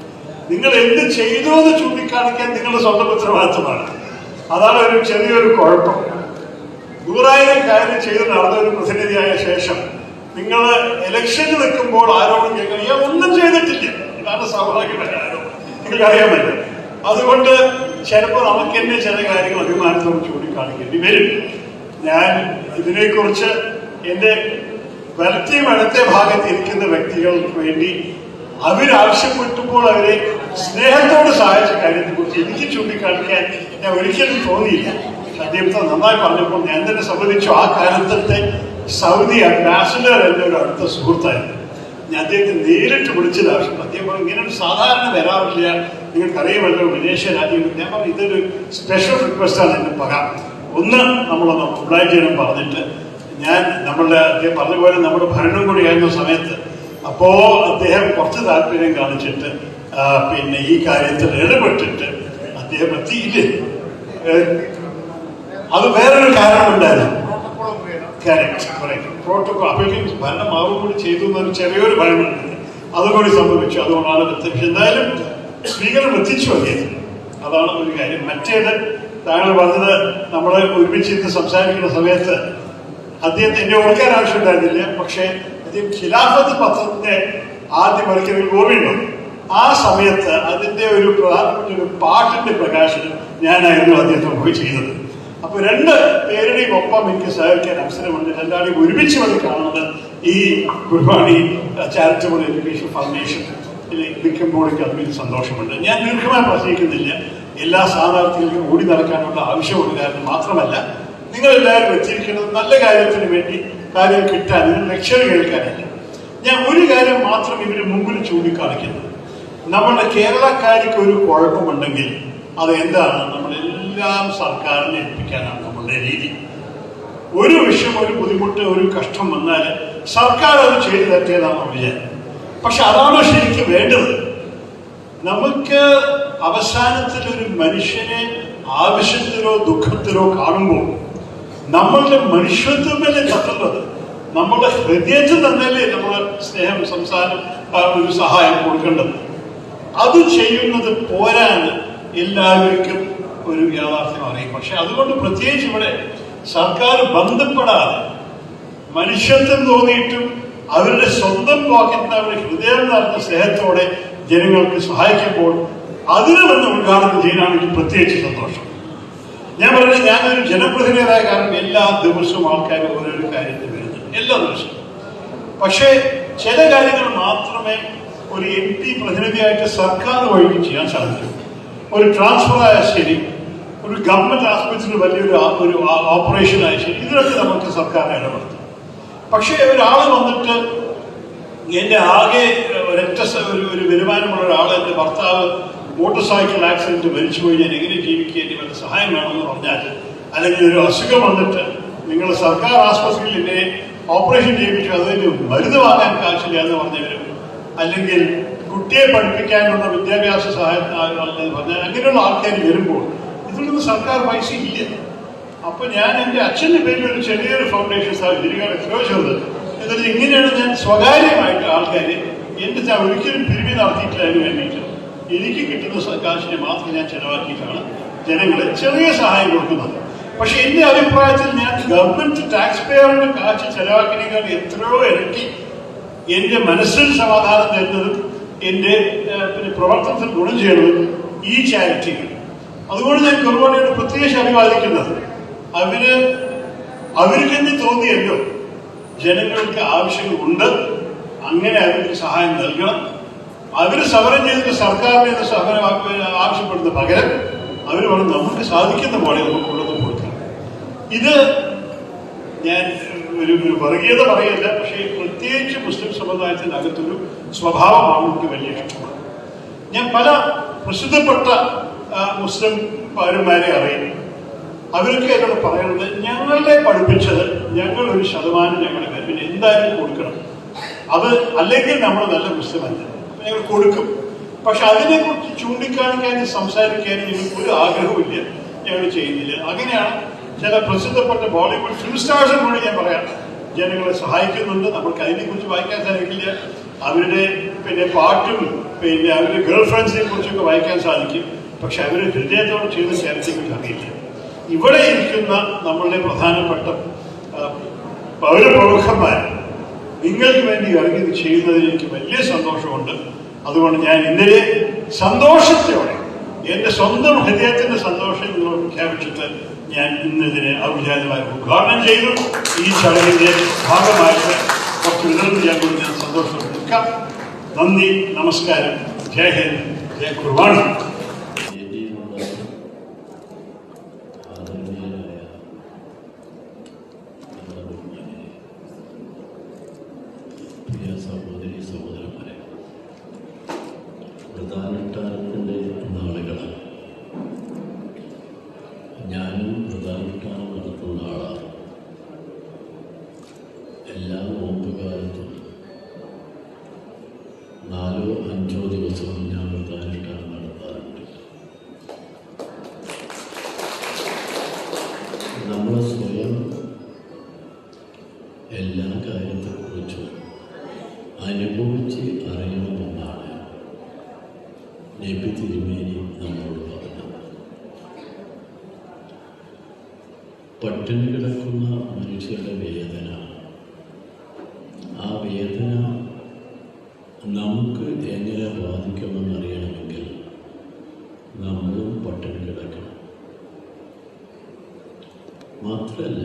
നിങ്ങൾ എന്ത് ചെയ്തു എന്ന് ചൂണ്ടിക്കാണിക്കാൻ നിങ്ങളുടെ സ്വന്തം ഉത്തരവാദിത്തമാണ്. അതാണ് ഒരു ചെറിയൊരു കുഴപ്പം. 100,000 കാര്യം ചെയ്ത് നടന്ന ഒരു പ്രതിനിധിയായ ശേഷം നിങ്ങൾ ഇലക്ഷന് നിൽക്കുമ്പോൾ ആരോടും കേൾക്കണം ഞാൻ ഒന്നും ചെയ്തിട്ടില്ല. ഇതാണ് സ്വാഭാവികമായ ആരോപണം, നിങ്ങൾക്കറിയാമല്ലോ. അതുകൊണ്ട് ചിലപ്പോൾ നമുക്ക് തന്നെ ചില കാര്യങ്ങൾ അഭിമാനത്തോട് ചൂണ്ടിക്കാണിക്കേണ്ടി വരും. ഞാൻ ഇതിനെക്കുറിച്ച് എൻ്റെ വലത്തെയും ഇടത്തെ ഭാഗത്ത് ഇരിക്കുന്ന വ്യക്തികൾക്ക് വേണ്ടി അവരാവശ്യപ്പെട്ടപ്പോൾ അവരെ സ്നേഹത്തോട് സഹായിച്ച കാര്യത്തെക്കുറിച്ച് എനിക്ക് ചൂണ്ടിക്കാണിക്കാൻ ഞാൻ ഒരിക്കലും തോന്നിയില്ല. അദ്ദേഹത്തെ നന്നായി പറഞ്ഞപ്പോൾ ഞാൻ തന്നെ സംബന്ധിച്ചു ആ കാലത്തെ സൗദി അംബാസിഡർ എന്ന ഒരു അടുത്ത സുഹൃത്തായിരുന്നു. ഞാൻ അദ്ദേഹത്തെ നേരിട്ട് വിളിച്ചത് ആവശ്യം. അദ്ദേഹം പറഞ്ഞു ഇങ്ങനെ ഒരു സാധാരണ വരാറില്ല, നിങ്ങൾക്കറിയാമല്ലോ വിദേശ രാജ്യങ്ങൾ. ഞാൻ പറഞ്ഞു ഇതൊരു സ്പെഷ്യൽ റിക്വസ്റ്റാണ് എന്നെ പകാം. ഒന്ന് നമ്മളൊന്ന് ഒബ്ലൈജ് ചെയ്യണം പറഞ്ഞിട്ട് ഞാൻ നമ്മളുടെ അദ്ദേഹം പറഞ്ഞ പോലെ നമ്മുടെ ഭരണം കൂടിയായിരുന്ന സമയത്ത് അപ്പോൾ അദ്ദേഹം കുറച്ച് താല്പര്യം കാണിച്ചിട്ട് പിന്നെ ഈ കാര്യത്തിൽ ഇടപെട്ടിട്ട് അദ്ദേഹം എത്തിയില്ലേ. അത് വേറൊരു കാരണമുണ്ടായിരുന്നു. പ്രോട്ടോകോൾ അപ്പോഴേക്കും ഭരണം മാറും കൂടി ചെയ്തു എന്നൊരു ചെറിയൊരു ഭരണമുണ്ട്, അതുകൂടി സംഭവിച്ചു. അതുകൊണ്ടാണ് എത്തിച്ചു. എന്തായാലും സ്പീക്കർ എത്തിച്ചു അദ്ദേഹത്തിന്. അതാണ് ഒരു കാര്യം. മറ്റേത് താങ്കൾ പറഞ്ഞത് നമ്മൾ ഒരുമിച്ചിരുന്ന് സംസാരിക്കുന്ന സമയത്ത് അദ്ദേഹത്തെ എന്നെ ഓർക്കാൻ ആവശ്യമുണ്ടായിരുന്നില്ല. പക്ഷേ അദ്ദേഹം ഖിലാഫത്ത് പത്രത്തിന്റെ ആദ്യം ഇറക്കിയ ഓർമ്മയുണ്ടോ? ആ സമയത്ത് അതിന്റെ ഒരു പ്രധാനപ്പെട്ട ഒരു പാട്ടിന്റെ പ്രകാശനം ഞാനായിരുന്നു അദ്ദേഹത്തെ പോയി ചെയ്തത്. അപ്പൊ 2 പേരുടെയും ഒപ്പം എനിക്ക് സഹായിക്കാൻ അവസരമുണ്ട്. രണ്ടാളെയും ഒരുമിച്ച് വന്ന് കാണുന്നത് ഈ കുർബാനി ചാരിറ്റബിൾ എഡ്യൂക്കേഷൻ ഫൗണ്ടേഷൻ നിൽക്കുമ്പോൾ എനിക്ക് അതിൽ സന്തോഷമുണ്ട്. ഞാൻ ദീർഘമായി പ്രസംഗിക്കുന്നില്ല. എല്ലാ സ്ഥാനാർത്ഥികൾക്കും ഓടി നടക്കാനുള്ള ആവശ്യമുള്ള കാരണം മാത്രമല്ല, നിങ്ങളെല്ലാവരും വെച്ചിരിക്കുന്നത് നല്ല കാര്യത്തിന് വേണ്ടി കാര്യം കിട്ടാൻ, നിങ്ങൾ ലെക്ചർ കേൾക്കാനല്ല. ഞാൻ ഒരു കാര്യം മാത്രം ഇവര് മുമ്പിൽ ചൂണ്ടിക്കാണിക്കുന്നു. നമ്മുടെ കേരളക്കാർക്ക് ഒരു കുഴപ്പമുണ്ടെങ്കിൽ അത് എന്താണ്? നമ്മളെല്ലാം സർക്കാരിനെ ഏൽപ്പിക്കാനാണ് നമ്മളുടെ രീതി. ഒരു വിഷയം, ഒരു ബുദ്ധിമുട്ട്, ഒരു കഷ്ടം വന്നാൽ സർക്കാർ അത് ചെയ്തു തട്ടിയതാണെന്ന് വിചാരം. പക്ഷെ അതാണ് ശരിക്കും വേണ്ടത്. നമുക്ക് അവസാനത്തിൽ ഒരു മനുഷ്യനെ ആവശ്യത്തിലോ ദുഃഖത്തിലോ കാണുമ്പോൾ നമ്മളുടെ മനുഷ്യത്വമല്ലേ തട്ടുന്നത്. നമ്മുടെ ഹൃദയത്തിൽ തന്നെയല്ലേ നമ്മൾ സ്നേഹം, സംസാരം, ഒരു സഹായം കൊടുക്കേണ്ടത്. അത് ചെയ്യുന്നത് പോരാന് എല്ലാവർക്കും ഒരു യാഥാർത്ഥ്യം അറിയും. പക്ഷെ അതുകൊണ്ട് പ്രത്യേകിച്ച് ഇവിടെ സർക്കാർ ബന്ധപ്പെടാതെ മനുഷ്യത്വം തോന്നിയിട്ടും അവരുടെ സ്വന്തം പോക്കറ്റിന് അവരുടെ ഹൃദയം നിറഞ്ഞ സ്നേഹത്തോടെ ജനങ്ങൾക്ക് സഹായിക്കുമ്പോൾ അതിനെ വന്ന് ഉദ്ഘാടനം ചെയ്യാനാണ് എനിക്ക് പ്രത്യേകിച്ച് സന്തോഷം. ഞാൻ പറയുന്നത് ഞാനൊരു ജനപ്രതിനിധിയായ കാരണം എല്ലാ ദിവസവും ആൾക്കാർ ഓരോരോ കാര്യത്തിൽ വരുന്നുണ്ട്, എല്ലാ ദിവസവും. പക്ഷേ ചില കാര്യങ്ങൾ മാത്രമേ ഒരു MP പ്രതിനിധിയായിട്ട് സർക്കാർ വഴി ചെയ്യാൻ സാധിക്കും. ഒരു ട്രാൻസ്ഫർ ആയാൽ ശരി, ഒരു ഗവൺമെന്റ് ആസ്പത്രിയിൽ വലിയൊരു ഓപ്പറേഷൻ ആയാൽ ശരി, ഇതിലൊക്കെ നമുക്ക് സർക്കാർ ഇടപെടുത്തും. പക്ഷേ ഒരാൾ വന്നിട്ട് എൻ്റെ ആകെ ഒരൊറ്റ ഒരു വരുമാനമുള്ള ഒരാൾ, എൻ്റെ ഭർത്താവ് മോട്ടോർ സൈക്കിൾ ആക്സിഡന്റ് മരിച്ചുപോയി, ഞാൻ എങ്ങനെ ജീവിക്കേണ്ടി വല്ല സഹായം വേണമെന്ന് പറഞ്ഞാൽ, അല്ലെങ്കിൽ ഒരു അസുഖം വന്നിട്ട് നിങ്ങൾ സർക്കാർ ആസ്പത്രിയിൽ എന്നെ ഓപ്പറേഷൻ ചെയ്യിപ്പിച്ചു, അതിന് മരുന്ന് വാങ്ങാൻ കാശില്ല എന്ന് പറഞ്ഞവരും, അല്ലെങ്കിൽ കുട്ടിയെ പഠിപ്പിക്കാനുള്ള വിദ്യാഭ്യാസ സഹായം പറഞ്ഞാൽ അങ്ങനെയുള്ള ആൾക്കാർ വരുമ്പോൾ ഇതിലൊന്നും സർക്കാർ പൈസ ഇല്ല. അപ്പോൾ ഞാൻ എൻ്റെ അച്ഛൻ്റെ പേരിൽ ഒരു ചെറിയൊരു ഫൗണ്ടേഷൻ സ്ഥാപിച്ചിരിക്കുകയാണ് ചോദിച്ചത്. എന്നിട്ട് ഇങ്ങനെയാണ് ഞാൻ സ്വകാര്യമായിട്ട് ആൾക്കാർ ഞാൻ ഒരിക്കലും പിരിവി നടത്തിയിട്ടില്ല. അതിന് വേണ്ടിയിട്ട് എനിക്ക് കിട്ടുന്ന കാശിനെ മാത്രം ഞാൻ ചെലവാക്കിയിട്ടാണ് ജനങ്ങളെ ചെറിയ സഹായം കൊടുക്കുന്നത്. പക്ഷെ എൻ്റെ അഭിപ്രായത്തിൽ ഞാൻ ഗവൺമെന്റ് ടാക്സ് പേയറിന്റെ കാശ് ചെലവാക്കിനേക്കാൾ എത്രയോ ഇരട്ടി എൻ്റെ മനസ്സിൽ സമാധാനം തരുന്നതും എൻ്റെ പ്രവർത്തനത്തിൽ ഗുണം ചെയ്യുന്നതും ഈ ചാരിറ്റികൾ. അതുകൊണ്ട് ഞാൻ കുർബാനയോട് പ്രത്യേകിച്ച് അഭിവാദിക്കുന്നത് അവർക്കെന്ന് തോന്നിയല്ലോ ജനങ്ങൾക്ക് ആവശ്യങ്ങളുണ്ട്, അങ്ങനെ അവർക്ക് സഹായം നൽകണം. അവർ സമരം ചെയ്തിട്ട് സർക്കാരിനെ സമരം ആവശ്യപ്പെടുന്ന പകരം അവർ വേണം നമുക്ക് സാധിക്കുന്ന പോലെ നമുക്കുള്ളത് കൊടുക്കണം. ഇത് ഞാൻ ഒരു വർഗീയത പറയില്ല, പക്ഷേ പ്രത്യേകിച്ച് മുസ്ലിം സമുദായത്തിൻ്റെ അകത്തൊരു സ്വഭാവമാണ് എനിക്ക് വലിയ ഇഷ്ടമാണ്. ഞാൻ പല പ്രസിദ്ധപ്പെട്ട മുസ്ലിം പൗരന്മാരെ അറിയുന്നു. അവർക്ക് എന്നോട് പറയുന്നത് ഞങ്ങളെ പഠിപ്പിച്ചത് ഞങ്ങൾ ഒരു ശതമാനം ഞങ്ങളുടെ പിന്നെ എന്തായാലും കൊടുക്കണം, അത് അല്ലെങ്കിൽ നമ്മൾ നല്ല മുസ്ലിമല്ല, അപ്പം ഞങ്ങൾ കൊടുക്കും. പക്ഷെ അതിനെക്കുറിച്ച് ചൂണ്ടിക്കാണിക്കാനും സംസാരിക്കാനും ഞങ്ങൾക്ക് ഒരു ആഗ്രഹമില്ല, ഞങ്ങൾ ചെയ്യുന്നില്ല. അങ്ങനെയാണ് ചില പ്രസിദ്ധപ്പെട്ട ബോളിവുഡ് ഫിലിം സ്റ്റാർസിനെ കൂടി ഞാൻ പറയാം ജനങ്ങളെ സഹായിക്കുന്നുണ്ട്. നമുക്ക് അതിനെക്കുറിച്ച് വായിക്കാൻ സാധിക്കില്ല, അവരുടെ പാട്ടും അവരുടെ ഗേൾ ഫ്രണ്ട്സിനെ കുറിച്ചൊക്കെ വായിക്കാൻ സാധിക്കും. പക്ഷെ അവർ ഹൃദയത്തോടെ ചെയ്യുന്ന ചാരിറ്റികൾക്ക് അറിയില്ല. ഇവിടെ ഇരിക്കുന്ന നമ്മളുടെ പ്രധാനപ്പെട്ട പൗരപ്രമുഖന്മാർ നിങ്ങൾക്ക് വേണ്ടി ഇറങ്ങി ചെയ്യുന്നതിൽ എനിക്ക് വലിയ സന്തോഷമുണ്ട്. അതുകൊണ്ട് ഞാൻ ഇന്നലെ സന്തോഷത്തോടെ എൻ്റെ സ്വന്തം ഹൃദയത്തിൻ്റെ സന്തോഷം നിങ്ങളോട് പ്രഖ്യാപിച്ചിട്ട് ഞാൻ ഇന്നിതിനെ ഔദ്യോഗികമായി ഉദ്ഘാടനം ചെയ്തു. ഈ ചടങ്ങിൻ്റെ ഭാഗമായിട്ട് കുറച്ച് വിതരണം ചെയ്യാൻ കൂടി ഞാൻ സന്തോഷത്തോടെ നിൽക്കാം. നന്ദി, നമസ്കാരം, ജയ് ഹിന്ദ്, ജയ് കുർബാന. സഹോദരി സഹോദരന്മാരെ, പ്രധാനത്താരത്തിൻ്റെ നാളുകളാണ്. ഞാനും പ്രധാനത്താരം നടത്തുന്ന ആളാണ്. എല്ലാ നോമ്പുകാലത്തും 4-5 ദിവസവും ഞാൻ പ്രധാനത്താരം നടത്താറുണ്ട്. നമ്മൾ സ്വയം എല്ലാ കാര്യത്തെക്കുറിച്ചും അനുഭവിച്ച് അറിയണമെന്നാണ് നബി തിരുമേനി നമ്മളോട് പറഞ്ഞത്. പട്ടിണി കിടക്കുന്ന മനുഷ്യരുടെ വേദന, ആ വേദന നമുക്ക് എങ്ങനെ ബാധിക്കുമെന്നറിയണമെങ്കിൽ നമ്മളും പട്ടിണി കിടക്കണം. മാത്രമല്ല,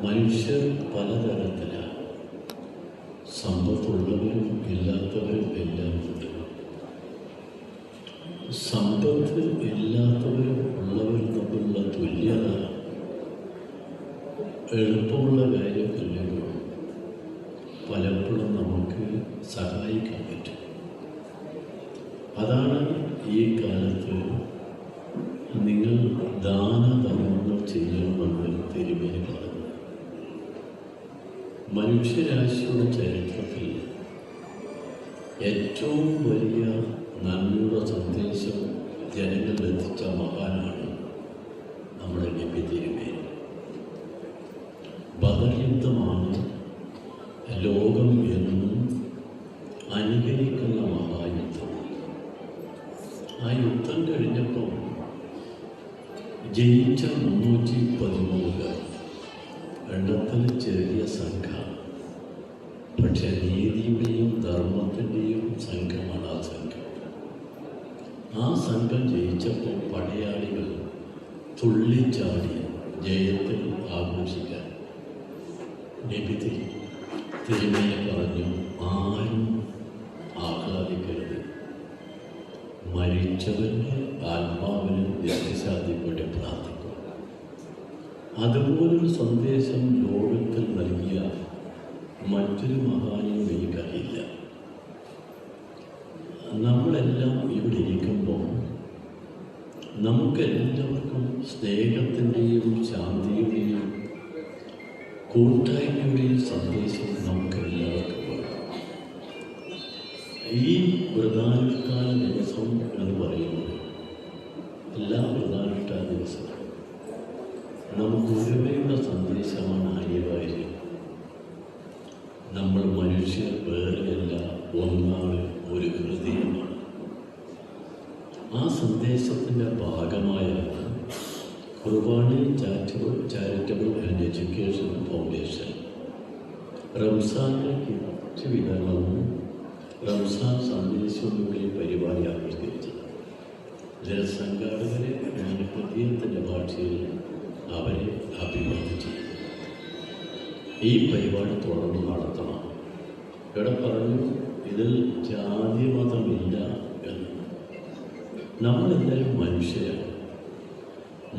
മനുഷ്യർ പലതരത്തിലാണ്, സമ്പത്തുള്ളവരും ഇല്ലാത്തവരും എല്ലാം ഉണ്ട്. സമ്പത്ത് ഇല്ലാത്തവരും ഉള്ളവരും തമ്മിലുള്ള തുല്യത എളുപ്പമുള്ള കാര്യമല്ലെങ്കിലും പലപ്പോഴും നമുക്ക് സഹായിക്കാൻ പറ്റും. അതാണ് ഈ കാലത്ത് നിങ്ങൾ ദാനധർമ്മങ്ങൾ ചെയ്യണമെന്ന് തിരുമേനി പറഞ്ഞു. മനുഷ്യരാശിയുടെ ചരിത്രത്തിൽ ഏറ്റവും വലിയ നന്മയുടെ സന്ദേശം ജനങ്ങളിൽ എത്തിച്ച മഹാനാണ് നമ്മുടെ നബി തിരുമേനി. ബദർ യുദ്ധമാണ് ലോകം എന്നും അനുകരിക്കുന്ന മഹായുദ്ധം. ആ യുദ്ധം കഴിഞ്ഞപ്പോൾ ജയിച്ച 313 എണ്ണത്തിൽ ചെറിയ സംഘം, പക്ഷെ നീതിയുടെയും ധർമ്മത്തിൻ്റെയും സംഘമാണ് ആ സംഘം. ആ സംഘം ജയിച്ചപ്പോൾ പടയാളികൾ തുള്ളിച്ചാടി ജയത്തിൽ ആഘോഷിക്കാൻ. നബി തിരുമേനി പറഞ്ഞു, ആരും ആഹ്ലാദിക്കരുത്, മരിച്ചവന് ആത്മാവിന് നിത്യശാന്തിക്ക് പ്രാർത്ഥിക്കും. അതുപോലൊരു സന്ദേശം ലോകത്തിൽ നൽകിയ മറ്റൊരു മഹാനും എനിക്കറിയില്ല. നമ്മളെല്ലാം ഇവിടെ ഇരിക്കുമ്പോൾ നമുക്കെല്ലാവർക്കും സ്നേഹത്തിൻ്റെയും ശാന്തിയുടെയും കൂട്ടായ്മയുടെയും സന്ദേശം നമുക്കെല്ലാവർക്കും വേണം. ഈ വ്രതാനുഷ്ഠാന ദിവസം എന്ന് പറയുന്നത് എല്ലാ വ്രതാനുഷ്ഠാന ദിവസവും നമുക്ക് ഒരുവയുടെ സന്ദേശമാണ് ആര്യവായി. നമ്മൾ മനുഷ്യർ വേറെയല്ല, ഒന്നാണ്, ഒരു ഹൃദയമാണ്. ആ സന്ദേശത്തിൻ്റെ ഭാഗമായാണ് Qurbani charitable and education foundation റംസാനിലെ കിറ്റ് വിതരണവും റംസാൻ സന്ദേശവും ഈ പരിപാടി ആവിഷ്കരിച്ചത്. ഇതിലെ സംഘാടകരെ ഞാൻ ഹൃദയത്തിൻ്റെ ഭാഷയിൽ അവരെ അഭിവാദിച്ചു. ഈ പരിപാടി തുടർന്ന് നടത്തണം. ഇവിടെ പറഞ്ഞു ഇതിൽ ജാതി മതമില്ല എന്ന്. നമ്മളെല്ലാവരും മനുഷ്യരാണ്.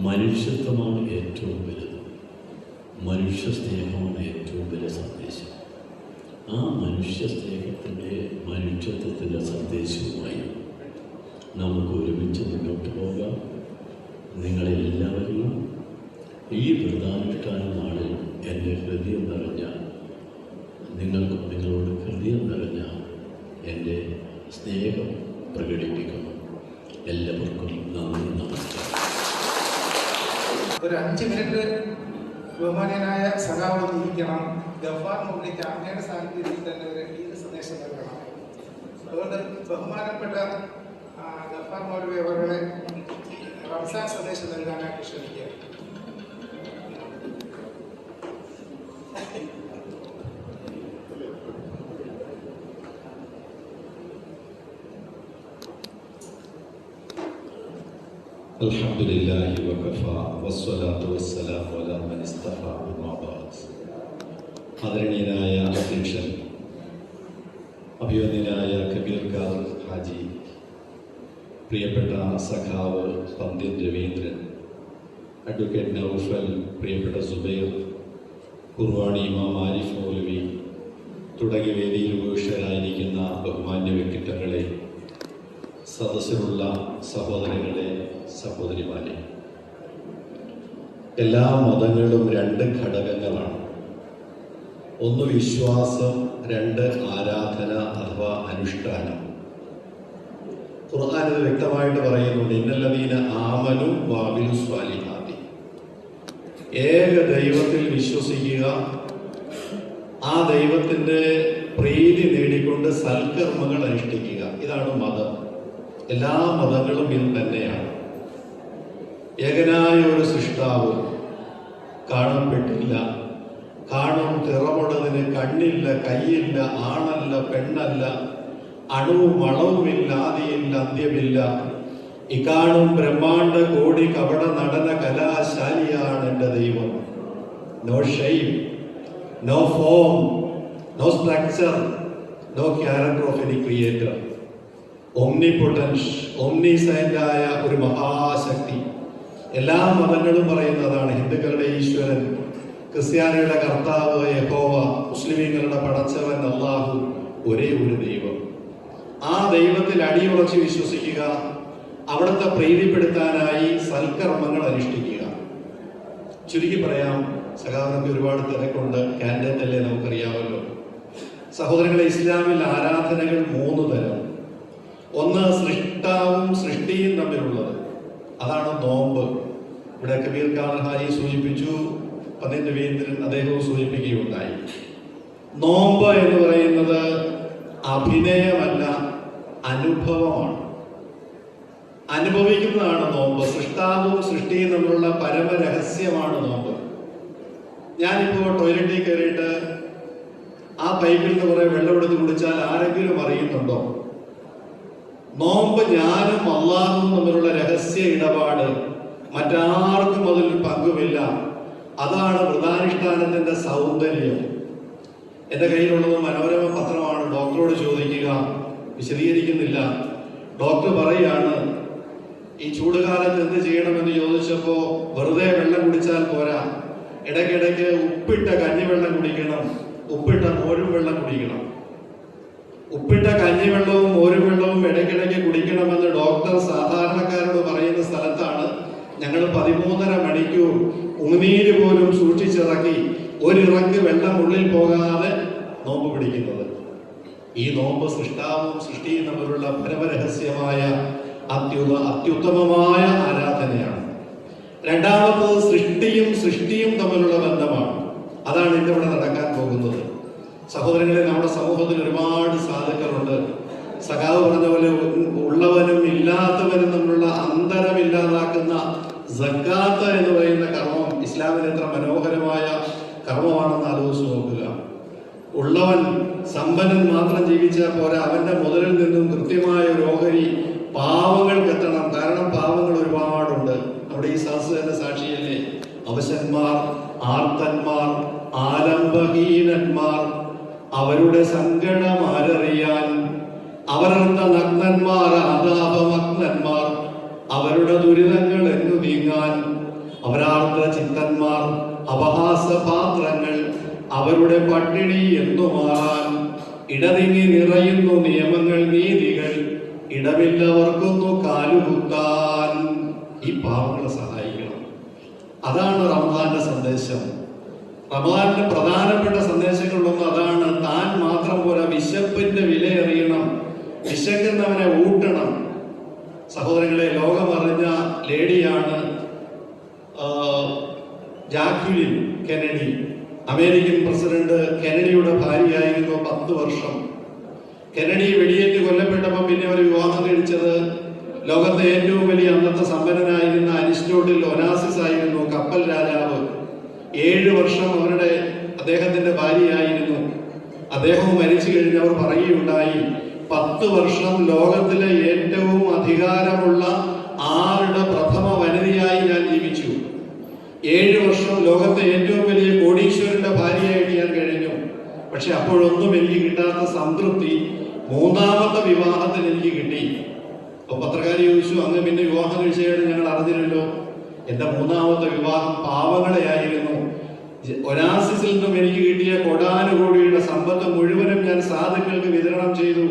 മനുഷ്യത്വമാണ് ഏറ്റവും വലുത്. മനുഷ്യ സ്നേഹമാണ് ഏറ്റവും വലിയ സന്ദേശം. ആ മനുഷ്യ സ്നേഹത്തിൻ്റെ മനുഷ്യത്വത്തിൻ്റെ സന്ദേശവുമായി നമുക്ക് ഒരുമിച്ച് മുന്നോട്ട് പോകാം. നിങ്ങളെല്ലാവരെയും ഈ വ്രതാനുഷ്ഠാന നാളിൽ എൻ്റെ ഹൃദയം നിറഞ്ഞ നിങ്ങളോട് ഹൃദയം നിറഞ്ഞ എൻ്റെ സ്നേഹം പ്രകടിപ്പിക്കുന്നു. എല്ലാവർക്കും നന്ദി, നമസ്കാരം. ഒരു 5 മിനിറ്റ് ബഹുമാന്യനായ സഖാവ് ജീവിക്കണം. ഗഫാർ മൗലിക്ക് അങ്ങയുടെ സാന്നിധ്യത്തിൽ തന്നെ ഒരു ഈദ് സന്ദേശം നൽകണം. അതുകൊണ്ട് ബഹുമാനപ്പെട്ട ഗഫാർ മൗലവി അവരുടെ റംസാൻ സന്ദേശം നൽകാനായിട്ട് ക്ഷണിക്കുക. അൽഹംദുലില്ലാഹി വകഫാ വസ്സലാത്തു വസ്സലാമു അലാ മൻ ഇസ്തഫാ അമ്മാ ബഅദ്. ആദരണീയനായ അധ്യക്ഷൻ, അഭിവന്ദനായ കബീർ ഖാദർ ഹാജി, പ്രിയപ്പെട്ട സഖാവ് പന്ത്യൻ രവീന്ദ്രൻ, അഡ്വക്കേറ്റ് നൗഫൽ, പ്രിയപ്പെട്ട സുബൈർ, കുർവാണി ഇമാം ആരിഫ് മൗലവി തുടങ്ങിയ വേദിയിൽ ഉപവിഷ്ടരായിരിക്കുന്ന ബഹുമാന്യ വ്യക്തിത്വങ്ങളെ, സദസ്സിലുള്ള സഹോദരങ്ങളെ, സഹോദരിമാരെ, എല്ലാ മതങ്ങളും 2 ഘടകങ്ങളാണ്. ഒന്ന് വിശ്വാസം, 2 ആരാധന അഥവാ അനുഷ്ഠാനം. ഖുർആൻ ഇത് വ്യക്തമായിട്ട് പറയുന്നുണ്ട്, ഇന്നല്ലദീന ആമനു വഅമിലു സ്വാലിഹാത്തി. ഏക ദൈവത്തിൽ വിശ്വസിക്കുക, ആ ദൈവത്തിൻ്റെ പ്രീതി നേടിക്കൊണ്ട് സൽക്കർമ്മങ്ങൾ അനുഷ്ഠിക്കുക. ഇതാണ് മതം. എല്ലാ മതങ്ങളും ഇത് തന്നെയാണ്. ഏകനായ ഒരു സൃഷ്ടാവ് കാണപ്പെട്ടില്ല, കാണും തിറമുള്ളതിന് കണ്ണില്ല, കൈയില്ല, ആണല്ല, പെണ്ണല്ല, അണുവും അളവുമില്ല, ആദിയില്ല, അന്ത്യമില്ല. ഇക്കാണും ബ്രഹ്മാണ്ട കോടി കപട നടന കലാശാലിയാണ് എൻ്റെ ദൈവം. No shame, no form, no structure, no character of any creator. Omnipotence, ഓംനിസൈൻ്റായ ഒരു മഹാശക്തി. എല്ലാ മതങ്ങളും പറയുന്നതാണ്. ഹിന്ദുക്കളുടെ ഈശ്വരൻ, ക്രിസ്ത്യാനികളുടെ കർത്താവ് യഹോവ, മുസ്ലിമീങ്ങളുടെ പടച്ചവൻ അല്ലാഹു, ഒരേ ഒരു ദൈവം. ആ ദൈവത്തിൽ അടിയുറച്ച് വിശ്വസിക്കുക, അവിടുത്തെ പ്രീതിപ്പെടുത്താനായി സൽക്കർമ്മങ്ങൾ അനുഷ്ഠിക്കുക. ചുരുക്കി പറയാം, സഖാവിനൊക്കെ ഒരുപാട് തിരക്കുണ്ട്, കാൻഡിഡേറ്റ് അല്ലേ, നമുക്കറിയാമല്ലോ. സഹോദരങ്ങളെ, ഇസ്ലാമിൽ ആരാധനകൾ 3 തരം. ഒന്ന് സൃഷ്ടാവും സൃഷ്ടിയും തമ്മിലുള്ളത്, അതാണ് നോമ്പ്. ഇവിടെ കബീർ ഖാദർ ഹാജി സൂചിപ്പിച്ചു, പന്ത്യൻ രവീന്ദ്രൻ അദ്ദേഹവും സൂചിപ്പിക്കുകയുണ്ടായി. നോമ്പ് എന്ന് പറയുന്നത് അഭിനയമല്ല, അനുഭവമാണ്. അനുഭവിക്കുന്നതാണ് നോമ്പ്. സൃഷ്ടാവും സൃഷ്ടിയും തമ്മിലുള്ള പരമരഹസ്യമാണ് നോമ്പ്. ഞാനിപ്പോൾ ടോയ്ലറ്റിൽ കയറിയിട്ട് ആ പൈപ്പിൽ നിന്ന് കുറെ വെള്ളം എടുത്ത് കുടിച്ചാൽ ആരെങ്കിലും അറിയുന്നുണ്ടോ? നോമ്പ് ഞാനും അള്ളാഹുവും തമ്മിലുള്ള രഹസ്യ ഇടപാട്, മറ്റാർക്കും അതിൽ പങ്കുമില്ല. അതാണ് വ്രതാനുഷ്ഠാനത്തിന്റെ സൗന്ദര്യം. എൻ്റെ കയ്യിലുള്ളത് മനോരമ പത്രമാണ്. ഡോക്ടറോട് ചോദിക്കുക, വിശദീകരിക്കുന്നില്ല. ഡോക്ടർ പറയാണ്, ഈ ചൂടുകാലത്ത് എന്ത് ചെയ്യണമെന്ന് ചോദിച്ചപ്പോൾ വെറുതെ വെള്ളം കുടിച്ചാൽ പോരാ, ഇടയ്ക്കിടയ്ക്ക് ഉപ്പിട്ട കഞ്ഞിവെള്ളം കുടിക്കണം, ഉപ്പിട്ട മോരും വെള്ളം കുടിക്കണം. ഉപ്പിട്ട കഞ്ഞിവെള്ളവും മോരും വെള്ളവും ഇടയ്ക്കിടയ്ക്ക് കുടിക്കണമെന്ന് ഡോക്ടർ സാധാരണക്കാരോട് പറയുന്ന സ്ഥലത്താണ് ഞങ്ങൾ 13.5 മണിക്കൂർ ഉമിനീര് പോലും സൂക്ഷിച്ചിറക്കി ഒരിറക്ക് വെള്ളം ഉള്ളിൽ പോകാതെ നോമ്പ് പിടിക്കുന്നത്. ഈ നോമ്പ് സൃഷ്ടാവും സൃഷ്ടിയും തമ്മിലുള്ള പരമരഹസ്യമായ അത്യുത്തമമായ ആരാധനയാണ്. രണ്ടാമത്തത് സൃഷ്ടിയും തമ്മിലുള്ള ബന്ധമാണ്. അതാണ് ഇന്നിവിടെ നടക്കാൻ പോകുന്നത്. സഹോദരങ്ങളെ, നമ്മുടെ സമൂഹത്തിൽ ഒരുപാട് സാധുക്കളുണ്ട്. സഖാവ് പറഞ്ഞ പോലെ ഉള്ളവനും ഇല്ലാത്തവനും തമ്മിലുള്ള അന്തരം ഇല്ലാതാക്കുന്ന സക്കാത്ത് എന്ന് പറയുന്ന കർമ്മം ഇസ്ലാമിന് എത്ര മനോഹരമായ കർമ്മമാണെന്ന് ആലോചിച്ച് നോക്കുക. ഉള്ളവൻ സമ്പന്നൻ മാത്രം ജീവിച്ചാൽ പോരാ, അവന്റെ മുതലിൽ നിന്നും കൃത്യമായ ഒരു ഓഹരി പാവങ്ങൾക്ക് എത്തണം. കാരണം പാവങ്ങൾ ഒരുപാടുണ്ട്. നമ്മുടെ ഈ സദസ്സ് തന്നെ സാക്ഷിയല്ലേ. അവശന്മാർ, ആർത്തന്മാർ, ആലംബഹീനന്മാർ, അവരുടെ സങ്കടം ആരറിയാൻ, അവരർത്ത നഗ്നന്മാർ, ആദാപമഗ്നന്മാർ, അവരുടെ ദുരിതങ്ങൾ എന്നു നീങ്ങാൻ, അവരാർത്ത ചിത്തന്മാർ, അപഹാസപാത്രങ്ങൾ, അവരുടെ പട്ടിണി എന്നു മാറാൻ, ഇടതിങ്ങി നിറയുന്നു നിയമങ്ങൾ നീതികൾ, ഇടമില്ലവർക്കൊന്നു കാലുകുത്താൻ. ഈ പാവങ്ങളെ സഹായിക്കണം. അതാണ് റമദാന്റെ സന്ദേശം. റമദാനിന്റെ പ്രധാനപ്പെട്ട സന്ദേശങ്ങളിലൊന്ന് അതാണ്. താൻ മാത്രം പോരാ, വിശപ്പിന്റെ വില അറിയണം, വിശക്കുന്നവനെ ഊട്ടണം. സഹോദരങ്ങളെ, ലോകമറിഞ്ഞ ലേഡിയാണ് ജാക്വിലിൻ കെനഡി. അമേരിക്കൻ പ്രസിഡന്റ് കെനഡിയുടെ ഭാര്യയായിരുന്നു 10 വർഷം. കെനഡി വെടിയേറ്റ് കൊല്ലപ്പെട്ടപ്പോൾ പിന്നെ അവർ വിവാഹം കഴിച്ചത് ലോകത്തെ ഏറ്റവും വലിയ അന്നത്തെ സമ്പന്നനായിരുന്ന അരിസ്റ്റോട്ടിൽ ഒനാസിസ് ആയിരുന്നു, കപ്പൽ രാജാവ്. 7 വർഷം അദ്ദേഹത്തിന്റെ ഭാര്യയായിരുന്നു. അദ്ദേഹം മരിച്ചു കഴിഞ്ഞവർ പറയുകയുണ്ടായി, 10 വർഷം ലോകത്തിലെ ഏറ്റവും അധികാരമുള്ള ആളുടെ പ്രഥമ വനിതയായി ഞാൻ ജീവിച്ചു. 7 വർഷം ലോകത്തെ ഏറ്റവും വലിയ കോടീശ്വരന്റെ ഭാര്യയായിട്ട് ഞാൻ കഴിഞ്ഞു. പക്ഷെ അപ്പോഴൊന്നും എനിക്ക് കിട്ടാത്ത സംതൃപ്തി 3ാമത്തെ വിവാഹത്തിൽ എനിക്ക് കിട്ടി. അപ്പൊ പത്രക്കാരി ചോദിച്ചു, അങ്ങ് പിന്നെ വിവാഹം കഴിച്ചതായിട്ട് ഞങ്ങൾ അറിഞ്ഞില്ലല്ലോ. എന്റെ 3ാമത്തെ വിവാഹം പാവങ്ങളെ ആയിരുന്നു. ഒനാസിസിൽ നിന്നും എനിക്ക് കിട്ടിയ കോടാനുകോടിയുടെ സമ്പത്ത് മുഴുവനും ഞാൻ സാധുക്കൾക്ക് വിതരണം ചെയ്തു,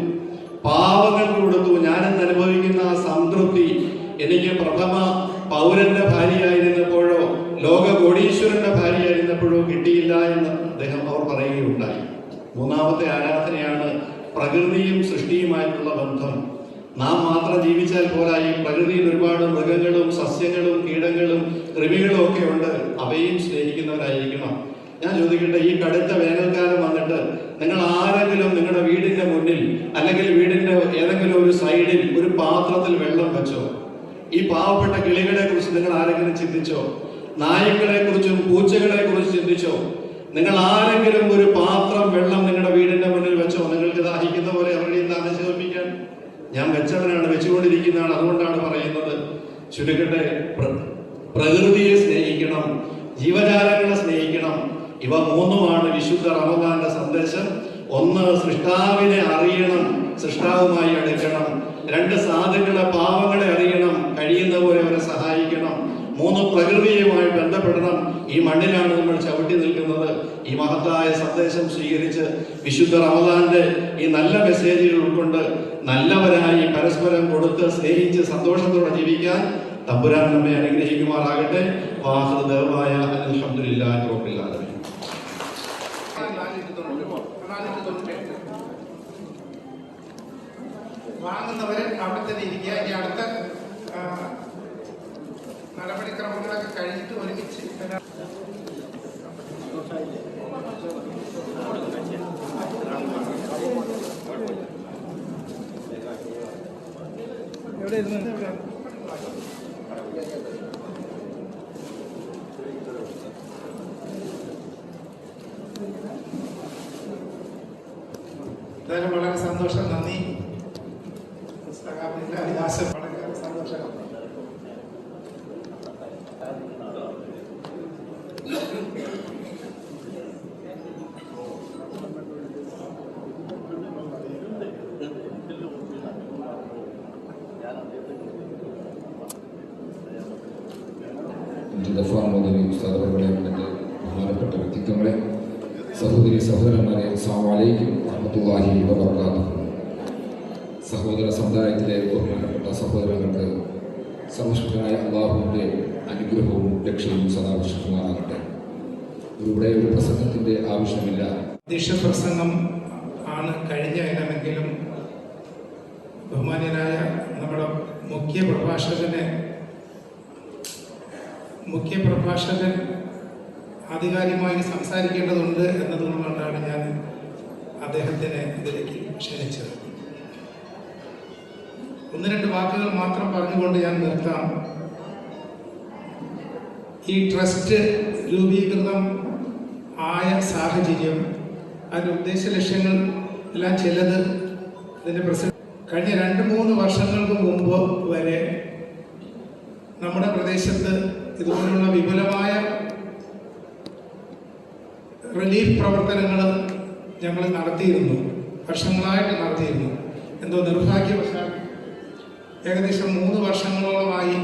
പാവങ്ങൾക്ക് കൊടുത്തു. ഞാനെന്ന് അനുഭവിക്കുന്ന ആ സംതൃപ്തി എനിക്ക് പ്രഥമ പൗരന്റെ ഭാര്യയായിരുന്നപ്പോഴോ ലോക കോടീശ്വരന്റെ ഭാര്യയായിരുന്നപ്പോഴോ കിട്ടിയില്ല എന്ന് അവർ പറയുകയുണ്ടായി. 3ാമത്തെ ആരാധനയാണ് പ്രകൃതിയും സൃഷ്ടിയുമായിട്ടുള്ള ബന്ധം. നാം മാത്രം ജീവിച്ചാൽ പോരാ, ഈ പ്രകൃതിയിൽ ഒരുപാട് മൃഗങ്ങളും സസ്യങ്ങളും കീടങ്ങളും കൃമികളും ഒക്കെ ഉണ്ട്. അവയും സ്നേഹിക്കുന്നവരായിരിക്കണം. ഞാൻ ചോദിക്കട്ടെ, ഈ കടുത്ത വേനൽക്കാലം വന്നിട്ട് നിങ്ങൾ ആരെങ്കിലും നിങ്ങളുടെ വീടിന്റെ മുന്നിൽ അല്ലെങ്കിൽ വീടിന്റെ ഏതെങ്കിലും ഒരു സൈഡിൽ ഒരു പാത്രത്തിൽ വെള്ളം വെച്ചോ? ഈ പാവപ്പെട്ട കിളികളെ കുറിച്ച് നിങ്ങൾ ആരെങ്കിലും ചിന്തിച്ചോ? നായ്ക്കളെ കുറിച്ചും പൂച്ചകളെ കുറിച്ച് ചിന്തിച്ചോ? നിങ്ങൾ ആരെങ്കിലും ഒരു പാത്രം വെള്ളം നിങ്ങളുടെ വീടിന്റെ മുന്നിൽ വെച്ചോ? നിങ്ങൾക്ക് ദാഹിക്കുന്ന പോലെ അവരുടെയും ദാഹം ശമിപ്പിക്കാൻ? ഞാൻ വെച്ചവനാണ്, വെച്ചുകൊണ്ടിരിക്കുന്നതാണ്. അതുകൊണ്ടാണ് പറയുന്നത്. ചുരുക്കട്ടെ, പ്രകൃതിയെ സ്നേഹിക്കണം, ജീവജാലങ്ങളെ സ്നേഹിക്കണം. ഇവ 3മാണ് വിശുദ്ധ റമദാന്റെ സന്ദേശം. 1, സൃഷ്ടാവിനെ അറിയണം, സൃഷ്ടാവുമായി അടുക്കണം. 2, സാധുക്കളെ പാവങ്ങളെ അറിയണം, കഴിയുന്ന പോലെ അവരെ സഹായിക്കണം. 3, പ്രകൃതിയുമായി ബന്ധപ്പെടണം. ഈ മണ്ണിലാണ് നമ്മൾ ചവിട്ടി നിൽക്കുന്നത്. ഈ മഹത്തായ സന്ദേശം സ്വീകരിച്ച് വിശുദ്ധ റമദാന്റെ ഈ നല്ല മെസ്സേജുകൾ ഉൾക്കൊണ്ട് നല്ലവരായി പരസ്പരം കൊടുത്ത് സ്നേഹിച്ച് സന്തോഷത്തോടെ ജീവിക്കാൻ തമ്പുരാൻ നമ്മെ അനുഗ്രഹിക്കുമാറാകട്ടെ. വാഹിർ ദഅവായ അൽഹംദുലില്ലാഹി റബ്ബിൽ ആലമീൻ. വാങ്ങുന്നവരെ അവിടെ തന്നെ ഇരിക്കുക. ഇനി അടുത്ത നടപടിക്രമങ്ങളൊക്കെ കഴിഞ്ഞിട്ട് ഒരുമിച്ച് എവിടെ ഇരുന്ന് എന്തായാലും വളരെ സന്തോഷം. നന്ദി. വളരെ സന്തോഷം. ഉസ്താദുകളെ, മറ്റ് ബഹുമാനപ്പെട്ട വ്യക്തിത്വങ്ങളെ, സഹോദരി സഹോദരന്മാരെ, അസ്സലാമു അലൈക്കും വറഹ്മത്തുള്ളാഹി വബറകാതുഹു. സഹോദര സമുദായത്തിലെ ബഹുമാനപ്പെട്ട സഹോദരങ്ങൾക്ക് സർവശക്തനായ അല്ലാഹുവിൻ്റെ അനുഗ്രഹവും രക്ഷയും സദാ വർഷിക്കുമാറാകട്ടെ. ഇവിടെ ഒരു പ്രസംഗത്തിൻ്റെ ആവശ്യമില്ല. അധ്യക്ഷ പ്രസംഗം ആണ് കഴിഞ്ഞ ഇനമെങ്കിലും ബഹുമാന്യനായ നമ്മുടെ മുഖ്യ പ്രഭാഷകൻ ആധികാരികമായി സംസാരിക്കേണ്ടതുണ്ട് എന്നതുകൊണ്ടാണ് ഞാൻ അദ്ദേഹത്തിനെ ഇതിലേക്ക് ക്ഷണിച്ചത്. ഒന്ന് രണ്ട് വാക്കുകൾ മാത്രം പറഞ്ഞുകൊണ്ട് ഞാൻ നിർത്താം. ഈ ട്രസ്റ്റ് രൂപീകൃതം ആയ സാഹചര്യം, അതിൻ്റെ ഉദ്ദേശ ലക്ഷ്യങ്ങൾ എല്ലാം ചിലത് ഇതിൻ്റെ കഴിഞ്ഞ 2-3 വർഷങ്ങൾക്ക് മുമ്പ് വരെ നമ്മുടെ പ്രദേശത്ത് ഇതുപോലുള്ള വിപുലമായ റിലീഫ് പ്രവർത്തനങ്ങൾ ഞങ്ങൾ നടത്തിയിരുന്നു, വർഷങ്ങളായിട്ട് നടത്തിയിരുന്നു. എന്തോ നിർഭാഗ്യവശാൽ ഏകദേശം 3 വർഷങ്ങളോളമായി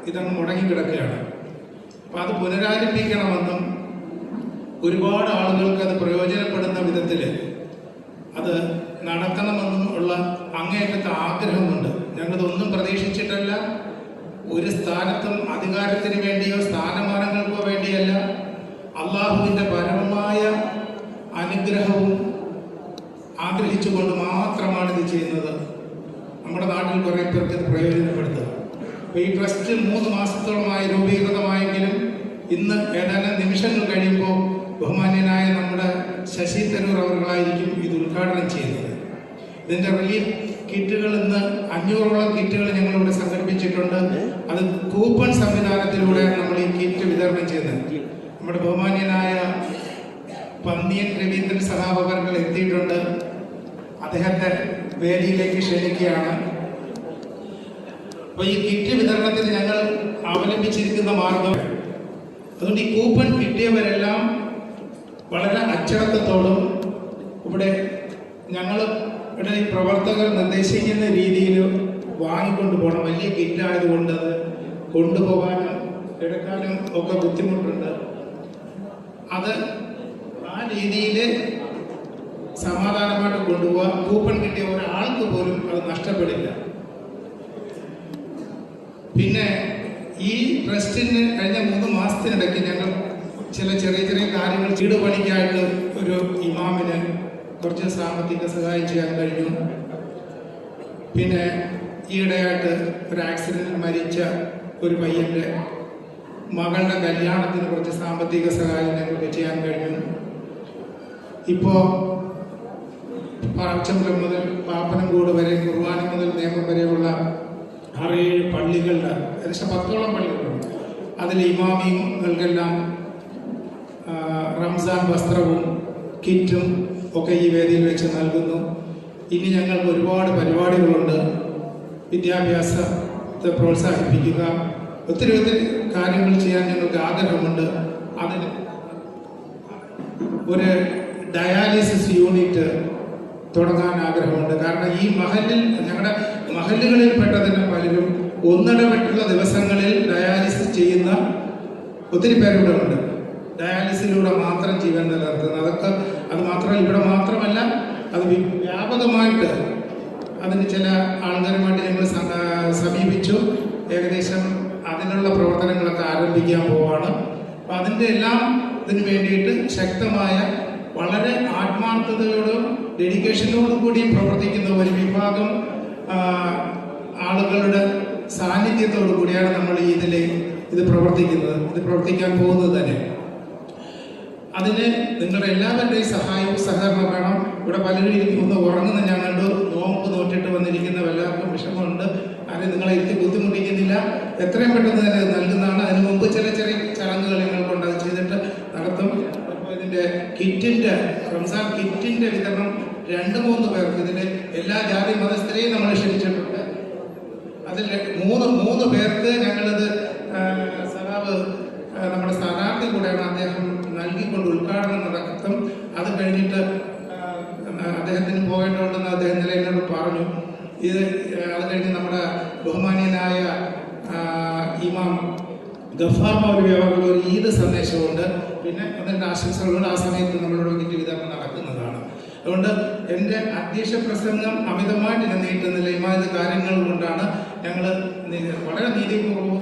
ഇതങ്ങ് മുടങ്ങിക്കിടക്കുകയാണ്. അപ്പം അത് പുനരാരംഭിക്കണമെന്നും ഒരുപാട് ആളുകൾക്ക് അത് പ്രയോജനപ്പെടുന്ന വിധത്തിൽ അത് നടത്തണമെന്നും ഉള്ള അങ്ങേയറ്റത്തെ ആഗ്രഹമുണ്ട്. ഞങ്ങളതൊന്നും പ്രതീക്ഷിച്ചിട്ടല്ല, ഒരു സ്ഥാനത്തും അധികാരത്തിന് വേണ്ടിയോ സ്ഥാനമാനങ്ങൾക്കോ വേണ്ടിയല്ല, അള്ളാഹുവിൻ്റെ പരമമായ അനുഗ്രഹവും ആഗ്രഹിച്ചുകൊണ്ട് മാത്രമാണ് ഇത് ചെയ്യുന്നത്. നമ്മുടെ നാട്ടിൽ കുറേ പേർക്ക് ഇത് പ്രയോജനപ്പെടുത്തുക. അപ്പോൾ ഈ ട്രസ്റ്റ് 3 മാസത്തോളമായി രൂപീകൃതമായെങ്കിലും ഇന്ന് ഏതാനും നിമിഷങ്ങൾ കഴിയുമ്പോൾ ബഹുമാന്യനായ നമ്മുടെ ശശി തരൂർ അവர்களായിരിക്കും ഇത് ഉദ്ഘാടനം ചെയ്യുന്നത്. ഇതിൻ്റെ റിലീഫ് കിറ്റുകൾ ഇന്ന് 500ഓളം കിറ്റുകൾ ഞങ്ങളിവിടെ സംഘടിപ്പിച്ചിട്ടുണ്ട്. അത് കൂപ്പൺ സംവിധാനത്തിലൂടെയാണ് നമ്മൾ ഈ കിറ്റ് വിതരണം ചെയ്യുന്നത്. നമ്മുടെ ബഹുമാന്യനായ പന്നിയൻ രവീന്ദ്രൻ സഹാബ് അവർ എത്തിയിട്ടുണ്ട്. അദ്ദേഹത്തെ വേദിയിലേക്ക് ക്ഷണിക്കുകയാണ്. അപ്പോൾ ഈ കിറ്റ് വിതരണത്തിന് ഞങ്ങൾ അവലംബിച്ചിരിക്കുന്ന മാർഗം, അതുകൊണ്ട് ഈ കൂപ്പൺ കിട്ടിയവരെല്ലാം വളരെ അച്ചടക്കത്തോടും ഇവിടെ ഇവിടെ ഈ പ്രവർത്തകർ നിർദ്ദേശിക്കുന്ന രീതിയിൽ വാങ്ങിക്കൊണ്ട് പോകണം. വലിയ കിറ്റായതുകൊണ്ട് അത് കൊണ്ടുപോകാനും എടുക്കാനും ഒക്കെ ബുദ്ധിമുട്ടുണ്ട്. അത് ആ രീതിയിൽ സമാധാനമായിട്ട് കൊണ്ടുപോകാൻ കൂപ്പൺ കിട്ടിയ ഒരാൾക്ക് പോലും അത് നഷ്ടപ്പെടില്ല. പിന്നെ ഈ ട്രസ്റ്റിന് കഴിഞ്ഞ 3 മാസത്തിനിടയ്ക്ക് ഞങ്ങൾ ചില ചെറിയ കാര്യങ്ങൾ വീട് പണിക്കായിട്ട് ഒരു ഇമാമിന് കുറച്ച് സാമ്പത്തിക സഹായം ചെയ്യാൻ കഴിഞ്ഞു. പിന്നെ ഈയിടെയായിട്ട് ഒരു ആക്സിഡന്റിൽ മരിച്ച ഒരു പയ്യൻ്റെ മകളുടെ കല്യാണത്തിന് കുറച്ച് സാമ്പത്തിക സഹായം ഞങ്ങൾക്ക് ചെയ്യാൻ കഴിഞ്ഞു. ഇപ്പോൾ പറച്ചമ്പലം മുതൽ പാപ്പനംകോട് വരെ, കുർബാന മുതൽ നേമം വരെയുള്ള 6-7 പള്ളികളുടെ ഏകദേശം 10ഓളം പള്ളികളുണ്ട്. അതിൽ ഇമാമികൾക്കെല്ലാം റംസാൻ വസ്ത്രവും കിറ്റും ഒക്കെ ഈ വേദിയിൽ വെച്ച് നൽകുന്നു. ഇനി ഞങ്ങൾക്ക് ഒരുപാട് പരിപാടികളുണ്ട്. വിദ്യാഭ്യാസത്തെ പ്രോത്സാഹിപ്പിക്കുക, ഒത്തിരി കാര്യങ്ങൾ ചെയ്യാൻ ഞങ്ങൾക്ക് ആഗ്രഹമുണ്ട്. അതിന് ഒരു ഡയാലിസിസ് യൂണിറ്റ് തുടങ്ങാൻ ആഗ്രഹമുണ്ട്. കാരണം ഈ ഞങ്ങളുടെ മഹല്ലുകളിൽ പെട്ടതിന് പലരും ഒന്നിടവിട്ടുള്ള ദിവസങ്ങളിൽ ഡയാലിസിസ് ചെയ്യുന്ന ഒത്തിരി പേരിവിടെ ഉണ്ട്. ഡയാലിസിലൂടെ മാത്രം ജീവൻ നിലനിർത്തുന്നത്. അത് മാത്രമല്ല, ഇവിടെ മാത്രമല്ല, അത് വ്യാപകമായിട്ട് അതിന് ചില ആൾക്കാരുമായിട്ട് ഞങ്ങൾ സമീപിച്ചു. ഏകദേശം അതിനുള്ള പ്രവർത്തനങ്ങളൊക്കെ ആരംഭിക്കാൻ പോവാണ്. അപ്പം അതിൻ്റെ എല്ലാം ഇതിന് വേണ്ടിയിട്ട് ശക്തമായ, വളരെ ആത്മാർത്ഥതയോടും ഡെഡിക്കേഷനോടും കൂടിയും പ്രവർത്തിക്കുന്ന ഒരു വിഭാഗം ആളുകളുടെ സാന്നിധ്യത്തോടു കൂടിയാണ് നമ്മൾ ഇത് പ്രവർത്തിക്കാൻ പോകുന്നത് തന്നെ. അതിന് നിങ്ങളുടെ എല്ലാവരുടെയും സഹായവും സഹകരണം വേണം. ഇവിടെ പലരും ഒന്ന് ഉറങ്ങുന്ന ഞാൻ കണ്ടു. നോമ്പ് നോറ്റിട്ട് വന്നിരിക്കുന്ന എല്ലാവർക്കും വിഷമമുണ്ട്. അതിന് നിങ്ങളെ ഇരുത്തി ബുദ്ധിമുട്ടിക്കുന്നില്ല. എത്രയും പെട്ടെന്ന് തന്നെ നൽകുന്നതാണ്. അതിന് മുമ്പ് ചില ചടങ്ങുകൾ ഞങ്ങൾക്കുണ്ട്, അത് ചെയ്തിട്ട് നടത്തും. അപ്പോൾ ഇതിൻ്റെ റംസാൻ കിറ്റിൻ്റെ വിതരണം 2-3 പേർക്ക്, ഇതിൻ്റെ എല്ലാ ജാതി മതസ്ഥരെയും നമ്മൾ ക്ഷണിച്ചിട്ടുണ്ട്. അതിൽ 3 പേർക്ക് ഞങ്ങളിത് നമ്മുടെ സ്ഥാനാർത്ഥി കൂടെയാണ്, അദ്ദേഹം നൽകിക്കൊണ്ട് ഉദ്ഘാടനം നടത്തും. അത് കഴിഞ്ഞിട്ട് അദ്ദേഹത്തിന് പോകേണ്ടതുണ്ടെന്ന് അദ്ദേഹം ഇന്നലെ എന്നോട് പറഞ്ഞു. അത് കഴിഞ്ഞ് നമ്മുടെ ബഹുമാന്യനായ ഇമാം ഗഫാർ മൗലവി അവർക്ക് ഒരു ഈദ് സന്ദേശമുണ്ട്. പിന്നെ അതിൻ്റെ ആശംസകളുണ്ട്. ആ സമയത്ത് നമ്മളുടെ കിറ്റ് വിതരണം നടക്കുന്നതാണ്. അതുകൊണ്ട് എൻ്റെ അധ്യക്ഷ പ്രസംഗം അമിതമായിട്ട് ഞാൻ നീട്ടുന്നില്ല. ഇമാതിരി കാര്യങ്ങൾ കൊണ്ടാണ് ഞങ്ങൾ വളരെ നീതിപൂർവ്വം